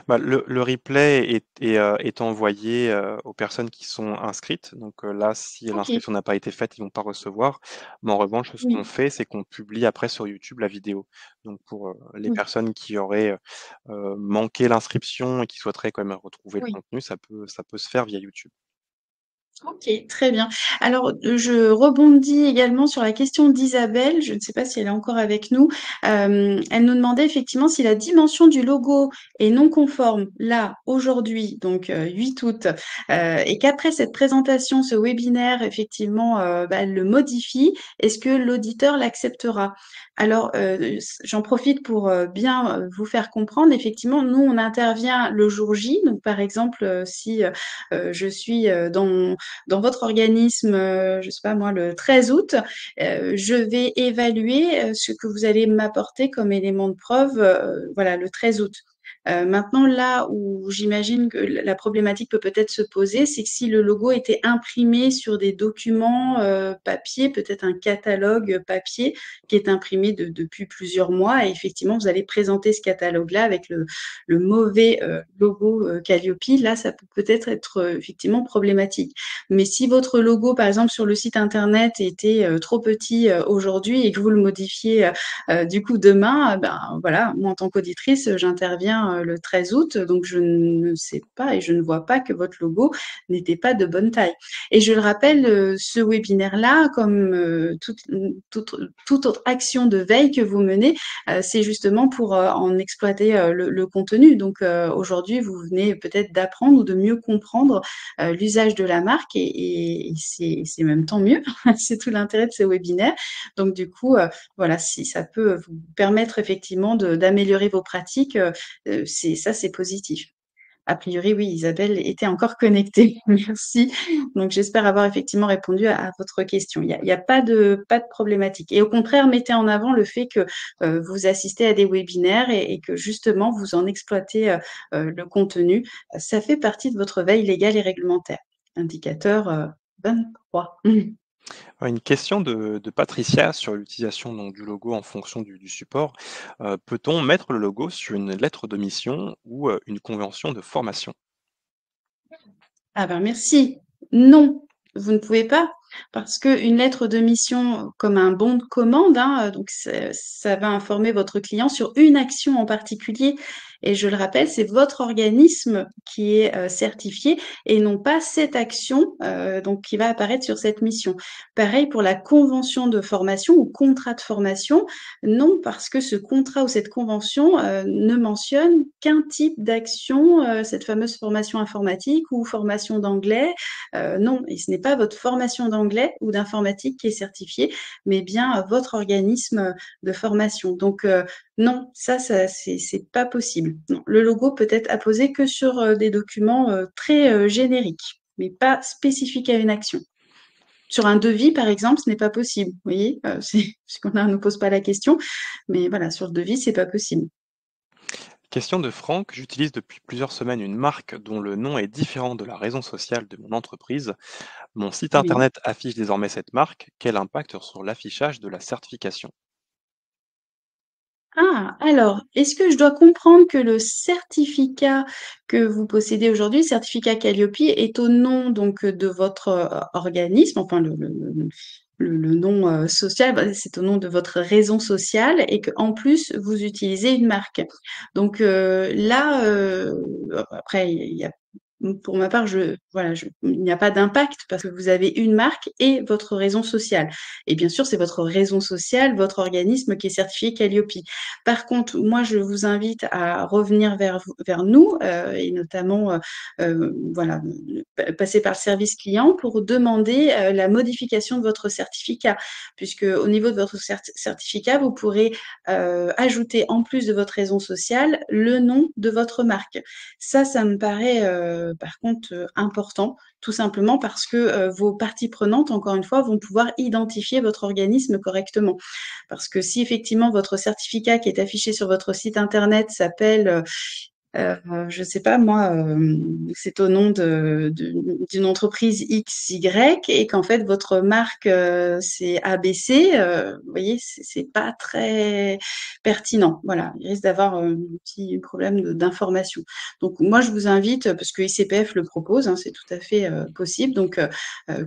Bah, le replay est envoyé, aux personnes qui sont inscrites. Donc, là, si OK. l'inscription n'a pas été faite, ils vont pas recevoir. Mais en revanche, ce qu'on Oui. fait, c'est qu'on publie après sur YouTube la vidéo. Donc pour, les Oui. personnes qui auraient, manqué l'inscription et qui souhaiteraient quand même retrouver le Oui. contenu, ça peut se faire via YouTube. OK, très bien. Alors, je rebondis également sur la question d'Isabelle, je ne sais pas si elle est encore avec nous. Elle nous demandait effectivement si la dimension du logo est non conforme là, aujourd'hui, donc 8 août, et qu'après cette présentation, ce webinaire, effectivement, bah, elle le modifie, est-ce que l'auditeur l'acceptera? Alors, j'en profite pour, bien, vous faire comprendre. Effectivement, nous, on intervient le jour J, donc par exemple, si, je suis, dans votre organisme, je sais pas moi, le 13 août, je vais évaluer, ce que vous allez m'apporter comme élément de preuve, voilà, le 13 août. Maintenant là où j'imagine que la problématique peut peut-être se poser, c'est que si le logo était imprimé sur des documents, papier, peut-être un catalogue, papier qui est imprimé depuis plusieurs mois et effectivement vous allez présenter ce catalogue-là avec le mauvais, logo, Calliope, là ça peut peut-être être, effectivement problématique. Mais si votre logo, par exemple, sur le site internet était, trop petit, aujourd'hui et que vous le modifiez, du coup demain, ben, voilà, moi en tant qu'auditrice, j'interviens, le 13 août, donc je ne sais pas et je ne vois pas que votre logo n'était pas de bonne taille. Et je le rappelle, ce webinaire-là, comme, toute autre action de veille que vous menez, c'est justement pour, en exploiter, le contenu. Donc, aujourd'hui, vous venez peut-être d'apprendre ou de mieux comprendre l'usage de la marque et c'est même tant mieux. C'est tout l'intérêt de ce webinaire. Donc du coup, voilà, si ça peut vous permettre effectivement d'améliorer vos pratiques, c'est positif. A priori, oui, Isabelle était encore connectée. Merci. Donc j'espère avoir effectivement répondu à votre question. Il y a pas de problématique et au contraire, mettez en avant le fait que, vous assistez à des webinaires et que justement vous en exploitez, le contenu. Ça fait partie de votre veille légale et réglementaire. Indicateur, 23. Ouais, une question de Patricia sur l'utilisation donc du logo en fonction du support. Peut-on mettre le logo sur une lettre de mission ou une convention de formation? Ah ben merci. Non, vous ne pouvez pas, parce qu'une lettre de mission, comme un bon de commande, hein, donc ça va informer votre client sur une action en particulier. Et je le rappelle, c'est votre organisme qui est certifié et non pas cette action donc qui va apparaître sur cette mission. Pareil pour la convention de formation ou contrat de formation. Non, parce que ce contrat ou cette convention ne mentionne qu'un type d'action, cette fameuse formation informatique ou formation d'anglais. Non, et ce n'est pas votre formation d'anglais ou d'informatique qui est certifiée, mais bien votre organisme de formation. Donc, non, ça c'est pas possible. Non, le logo peut être apposé que sur des documents très génériques, mais pas spécifiques à une action. Sur un devis, par exemple, ce n'est pas possible. Vous voyez, puisqu'on ne nous pose pas la question, mais voilà, sur le devis, c'est pas possible. Question de Franck, j'utilise depuis plusieurs semaines une marque dont le nom est différent de la raison sociale de mon entreprise. Mon site Oui. internet affiche désormais cette marque. Quel impact sur l'affichage de la certification? Ah, alors, est-ce que je dois comprendre que le certificat que vous possédez aujourd'hui, le certificat Qualiopi, est au nom donc de votre organisme, enfin le nom social, bah, c'est au nom de votre raison sociale et qu'en plus vous utilisez une marque. Donc là, après il y a pour ma part, il n'y a pas d'impact parce que vous avez une marque et votre raison sociale. Et bien sûr, c'est votre raison sociale, votre organisme qui est certifié Qualiopi. Par contre, moi, je vous invite à revenir vers nous et notamment, voilà, passer par le service client pour demander la modification de votre certificat, puisque au niveau de votre certificat, vous pourrez ajouter en plus de votre raison sociale le nom de votre marque. Ça me paraît par contre important, tout simplement parce que vos parties prenantes, encore une fois, vont pouvoir identifier votre organisme correctement. Parce que si effectivement votre certificat qui est affiché sur votre site internet s'appelle, je sais pas moi, c'est au nom d'une entreprise XY et qu'en fait votre marque c'est ABC, vous voyez, c'est pas très pertinent. Voilà, il risque d'avoir un petit problème d'information. Donc moi je vous invite, parce que ICPF le propose, hein, c'est tout à fait possible. Donc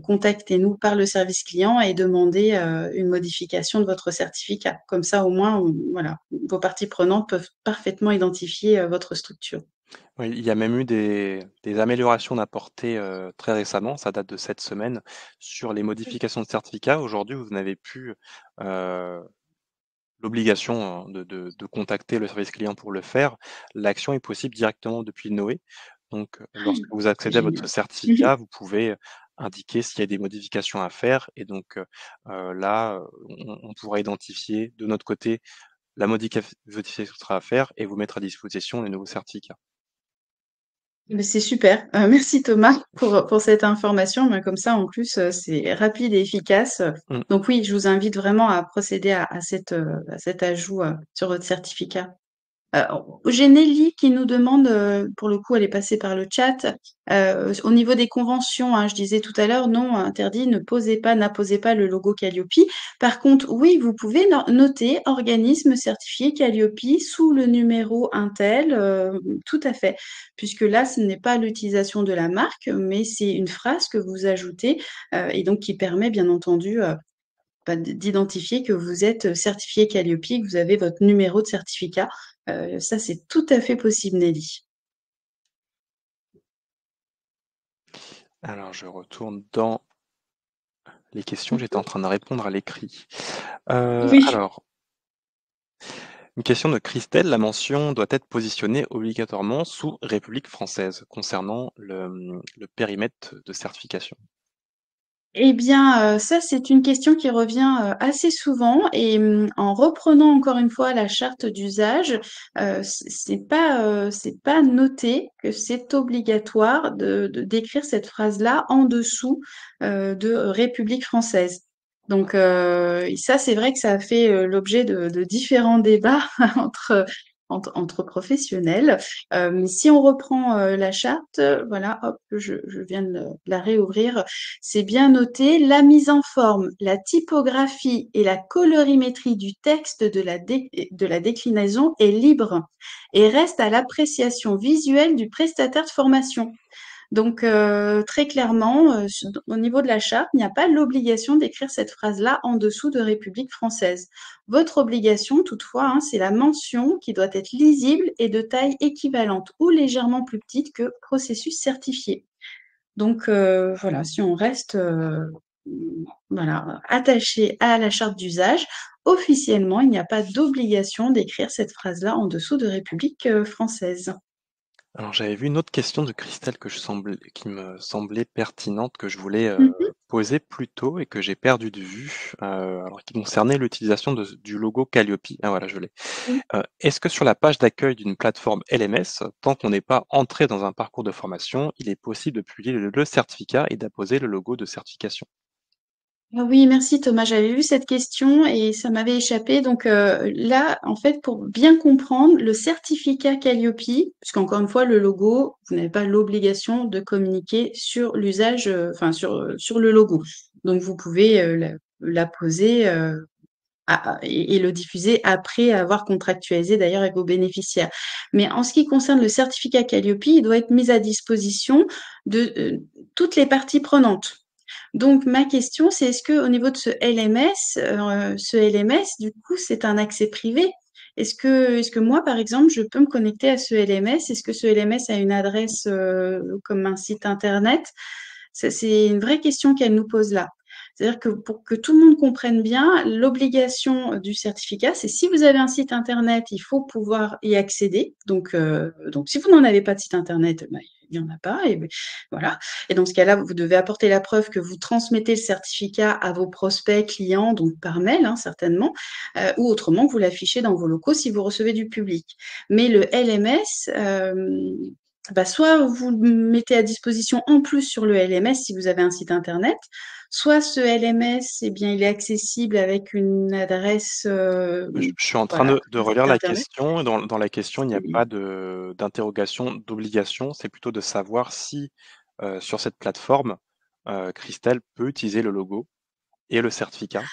contactez-nous par le service client et demandez une modification de votre certificat. Comme ça au moins, voilà, vos parties prenantes peuvent parfaitement identifier votre structure. Oui, il y a même eu des améliorations d'apportées très récemment, ça date de cette semaine, sur les modifications de certificats. Aujourd'hui, vous n'avez plus l'obligation de contacter le service client pour le faire. L'action est possible directement depuis Noé. Donc, lorsque vous C'est accédez à votre génial. certificat, vous pouvez indiquer s'il y a des modifications à faire et donc, là, on pourra identifier de notre côté la modification qui sera à faire et vous mettre à disposition les nouveaux certificats. Mais c'est super. Merci Thomas pour cette information. Ben, comme ça, en plus, c'est rapide et efficace. Mmh. Donc oui, je vous invite vraiment à procéder à cet ajout sur votre certificat. Heu, j'ai Nelly qui nous demande, pour le coup, elle est passée par le chat, au niveau des conventions, hein, je disais tout à l'heure, non, interdit, ne posez pas, n'apposez pas le logo Qualiopi. Par contre, oui, vous pouvez noter organisme certifié Qualiopi sous le numéro untel, tout à fait. Puisque là, ce n'est pas l'utilisation de la marque, mais c'est une phrase que vous ajoutez, et donc qui permet bien entendu, bah, d'identifier que vous êtes certifié Qualiopi, que vous avez votre numéro de certificat. Ça, c'est tout à fait possible, Nelly. Alors je retourne dans les questions, j'étais en train de répondre à l'écrit. Oui. Alors, une question de Christelle, la mention doit être positionnée obligatoirement sous République française concernant le périmètre de certification. Eh bien, ça, c'est une question qui revient, assez souvent et en reprenant encore une fois la charte d'usage, c'est pas noté que c'est obligatoire de d'écrire cette phrase-là en dessous, de République française. Donc, et ça, c'est vrai que ça a fait, l'objet de différents débats entre entre professionnels. Mais si on reprend la charte, voilà, hop, je viens de la réouvrir. C'est bien noté. La mise en forme, la typographie et la colorimétrie du texte de la déclinaison est libre et reste à l'appréciation visuelle du prestataire de formation. Donc, très clairement, au niveau de la charte, il n'y a pas l'obligation d'écrire cette phrase-là en dessous de République française. Votre obligation, toutefois, hein, c'est la mention qui doit être lisible et de taille équivalente ou légèrement plus petite que processus certifié. Donc, voilà, si on reste voilà, attaché à la charte d'usage, officiellement, il n'y a pas d'obligation d'écrire cette phrase-là en dessous de République française. Alors j'avais vu une autre question de Christelle qui me semblait pertinente, que je voulais, Mhm. poser plus tôt et que j'ai perdu de vue, alors qui concernait l'utilisation du logo Calliope. Ah voilà, je l'ai. Est-ce que sur la page d'accueil d'une plateforme LMS, tant qu'on n'est pas entré dans un parcours de formation, il est possible de publier le certificat et d'apposer le logo de certification? Ah oui, merci Thomas. J'avais vu cette question et ça m'avait échappé. Donc là, en fait, pour bien comprendre, le certificat Calliope, puisqu'encore une fois, le logo, vous n'avez pas l'obligation de communiquer sur l'usage, enfin sur le logo. Donc vous pouvez l'apposer et le diffuser après avoir contractualisé d'ailleurs avec vos bénéficiaires. Mais en ce qui concerne le certificat Calliope, il doit être mis à disposition de toutes les parties prenantes. Donc ma question, c'est est-ce que au niveau de ce LMS, du coup, c'est un accès privé? Est-ce que moi, par exemple, je peux me connecter à ce LMS? Est-ce que ce LMS a une adresse comme un site internet? C'est une vraie question qu'elle nous pose là. C'est-à-dire que pour que tout le monde comprenne bien, l'obligation du certificat, c'est si vous avez un site internet, il faut pouvoir y accéder. Donc si vous n'en avez pas de site internet, ben, il n'y en a pas. Et ben, voilà. Et dans ce cas-là, vous devez apporter la preuve que vous transmettez le certificat à vos prospects, clients, donc par mail, hein, certainement, ou autrement que vous l'affichez dans vos locaux si vous recevez du public. Mais le LMS, bah, soit vous le mettez à disposition en plus sur le LMS si vous avez un site internet, soit ce LMS, eh bien, il est accessible avec une adresse, Je suis en train voilà, de un site relire la internet. question et dans la question, il n'y a Oui. pas d'interrogation, d'obligation. C'est plutôt de savoir si, sur cette plateforme, Christelle peut utiliser le logo et le certificat.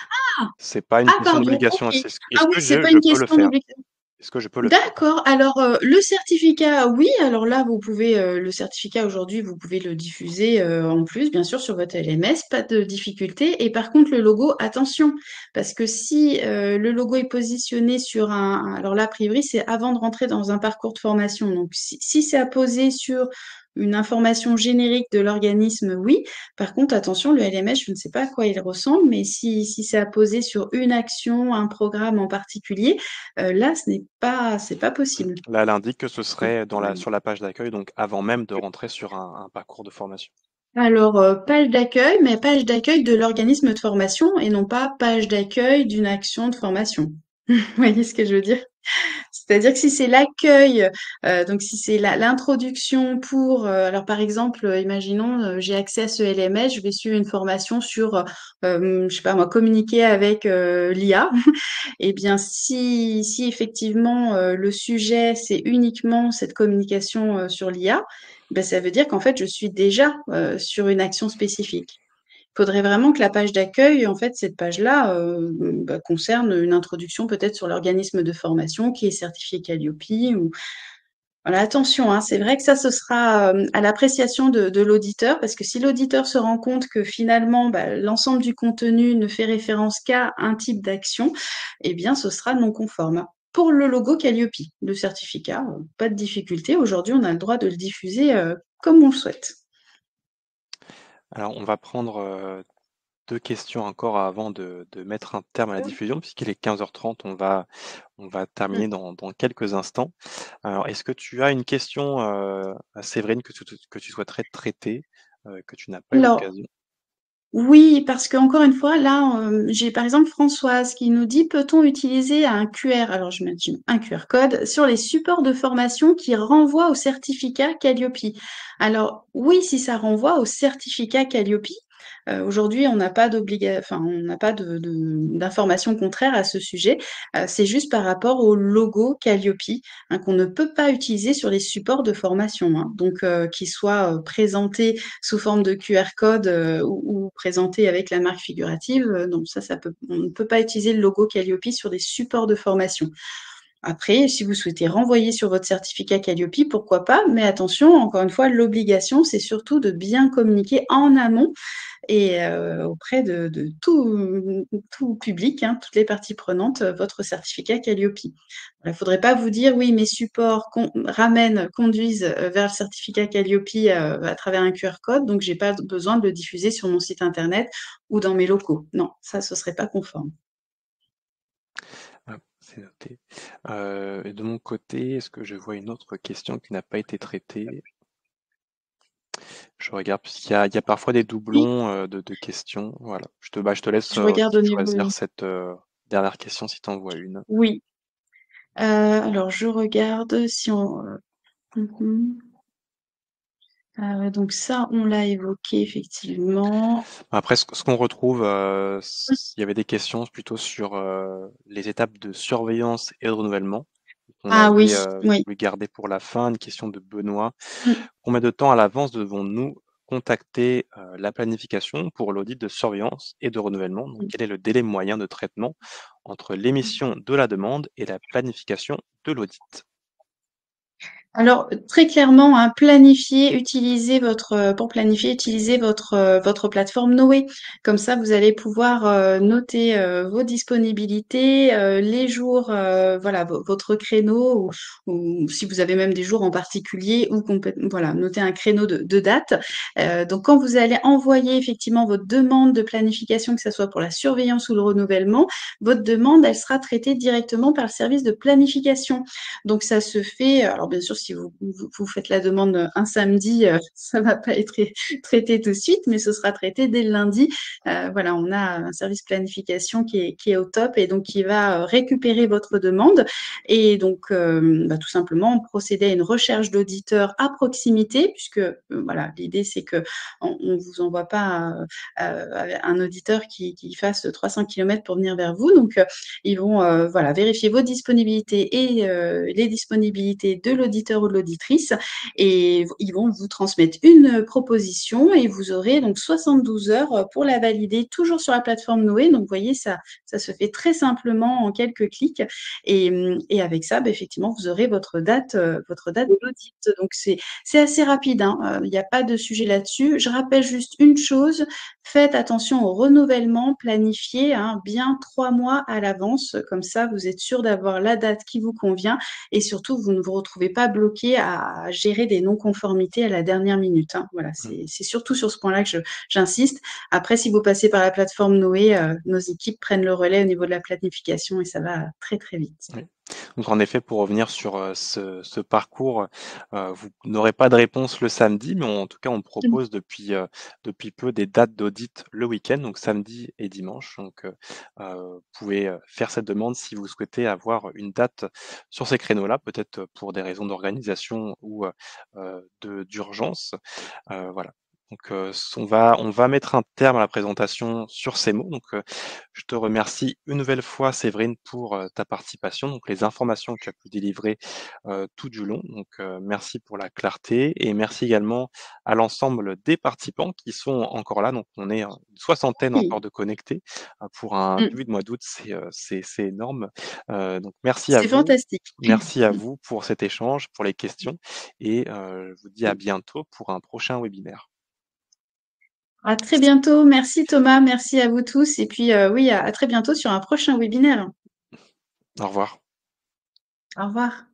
C'est pas une Ah question pardon, d'obligation. OK. Est-ce Ah oui, que c'est pas je une peux le question faire? d'obligation. Est-ce que je peux le faire? D'accord. Alors, le certificat, oui. Alors là, vous pouvez, le certificat aujourd'hui, vous pouvez le diffuser en plus, bien sûr, sur votre LMS, pas de difficulté. Et par contre, le logo, attention, parce que si le logo est positionné sur alors là, a priori, c'est avant de rentrer dans un parcours de formation. Donc, si c'est apposé sur une information générique de l'organisme, oui. Par contre, attention, le LMS, je ne sais pas à quoi il ressemble, mais si c'est apposé sur une action, un programme en particulier, là, c'est pas possible. Là, elle indique que ce Donc, serait sur la page d'accueil, donc avant même de rentrer sur un parcours de formation. alors, page d'accueil, mais page d'accueil de l'organisme de formation et non pas page d'accueil d'une action de formation. Vous voyez ce que je veux dire? C'est-à-dire que si c'est l'accueil, donc si c'est l'introduction pour, alors par exemple, imaginons, j'ai accès à ce LMS, je vais suivre une formation sur, je sais pas moi, communiquer avec l'IA. Eh bien, si effectivement le sujet c'est uniquement cette communication sur l'IA, ben ça veut dire qu'en fait je suis déjà sur une action spécifique. Il faudrait vraiment que la page d'accueil, en fait, cette page-là, bah, concerne une introduction peut-être sur l'organisme de formation qui est certifié Calliope ou voilà, attention, hein, c'est vrai que ça, ce sera à l'appréciation de l'auditeur, parce que si l'auditeur se rend compte que finalement, bah, l'ensemble du contenu ne fait référence qu'à un type d'action, eh bien, ce sera non conforme. Pour le logo Calliope, le certificat, pas de difficulté. Aujourd'hui, on a le droit de le diffuser comme on le souhaite. Alors, on va prendre 2 questions encore avant de mettre un terme à la diffusion, puisqu'il est 15h30. On va terminer dans quelques instants. Alors, est-ce que tu as une question, à Séverine que tu souhaiterais traiter, que tu n'as pas eu Alors, l'occasion? oui, parce qu'encore une fois, là, j'ai par exemple Françoise qui nous dit, peut-on utiliser un QR, alors je m'imagine un QR code, sur les supports de formation qui renvoient au certificat Calliope? Alors oui, si ça renvoie au certificat Calliope, Aujourd'hui, on n'a pas d'informations contraires à ce sujet. C'est juste par rapport au logo Calliope, hein, qu'on ne peut pas utiliser sur les supports de formation, hein. Donc, qu'il soit, présenté sous forme de QR code, ou présenté avec la marque figurative, non, on ne peut pas utiliser le logo Calliope sur des supports de formation. Après, si vous souhaitez renvoyer sur votre certificat Calliope, pourquoi pas, mais attention, encore une fois, l'obligation, c'est surtout de bien communiquer en amont et auprès de tout public, hein, toutes les parties prenantes, votre certificat Calliope. Il ne faudrait pas vous dire: «Oui, mes supports conduisent, vers le certificat Calliope, à travers un QR code, donc j'ai pas besoin de le diffuser sur mon site internet ou dans mes locaux». Non, ça, ce serait pas conforme. Hop, c'est noté. Et de mon côté, est-ce que je vois une autre question qui n'a pas été traitée? Je regarde puisqu'il y a parfois des Oui, doublons, de questions. Voilà. Je te laisse, je regarde au niveau, choisir cette, dernière question si tu en vois une. oui, alors je regarde si on, mmh donc ça, on l'a évoqué effectivement. Après ce qu'on retrouve, il y avait des questions plutôt sur, les étapes de surveillance et de renouvellement qu'on Ah oui, avait, oui. voulu garder pour la fin. Une question de Benoît. Mmh. Combien de temps à l'avance devons-nous contacter, la planification pour l'audit de surveillance et de renouvellement? Donc Mmh. quel est le délai moyen de traitement entre l'émission de la demande et la planification de l'audit? Alors, très clairement, hein, planifier, utiliser pour planifier, utilisez votre plateforme Noé. Comme ça, vous allez pouvoir, noter, vos disponibilités, les jours, voilà, votre créneau ou si vous avez même des jours en particulier ou voilà, noter un créneau de date. Donc quand vous allez envoyer effectivement votre demande de planification, que ça soit pour la surveillance ou le renouvellement, votre demande, elle sera traitée directement par le service de planification. Donc ça se fait, alors bien sûr, si vous faites la demande un samedi, ça va pas être traité tout de suite, mais ce sera traité dès le lundi. Voilà, on a un service planification qui est au top et donc qui va récupérer votre demande et donc bah, tout simplement procéder à une recherche d'auditeurs à proximité puisque voilà, l'idée c'est que on vous envoie pas un auditeur qui fasse 300 kilomètres pour venir vers vous. Donc ils vont, voilà, vérifier vos disponibilités et les disponibilités de l'auditeur ou de l'auditrice et ils vont vous transmettre une proposition et vous aurez donc 72 heures, pour la valider, toujours sur la plateforme Noé. Donc vous voyez, ça se fait très simplement en quelques clics et avec ça, bah, effectivement, vous aurez votre date d'audit. Donc c'est assez rapide, hein, il n'y a pas de sujet là-dessus. Je rappelle juste une chose, faites attention au renouvellement planifié, hein, bien 3 mois à l'avance. Comme ça, vous êtes sûr d'avoir la date qui vous convient et surtout, vous ne vous retrouvez pas bloqué à gérer des non-conformités à la dernière minute, hein. Voilà, Mmh, c'est surtout sur ce point-là que j'insiste. Après, si vous passez par la plateforme Noé, nos équipes prennent le relais au niveau de la planification et ça va très, très vite. oui. Donc en effet, pour revenir sur, ce parcours, vous n'aurez pas de réponse le samedi, mais en tout cas, on Mmh. propose depuis peu des dates d'audit le week-end, donc samedi et dimanche. Donc, vous pouvez, faire cette demande si vous souhaitez avoir une date sur ces créneaux-là, peut-être pour des raisons d'organisation ou, d'urgence. Voilà. Donc, on va mettre un terme à la présentation sur ces mots. Donc, je te remercie une nouvelle fois, Séverine, pour, ta participation, donc les informations que tu as pu délivrer, tout du long. Donc, merci pour la clarté et merci également à l'ensemble des participants qui sont encore là. Donc, on est, une soixantaine Oui. encore de connectés, pour un Mmh. début de mois d'août, c'est énorme. Donc merci à C'est vous. fantastique. Merci à vous pour cet échange, pour les questions et je vous dis à Mmh. bientôt pour un prochain webinaire. À très bientôt. Merci Thomas, merci à vous tous et puis, oui, à très bientôt sur un prochain webinaire. Au revoir. Au revoir.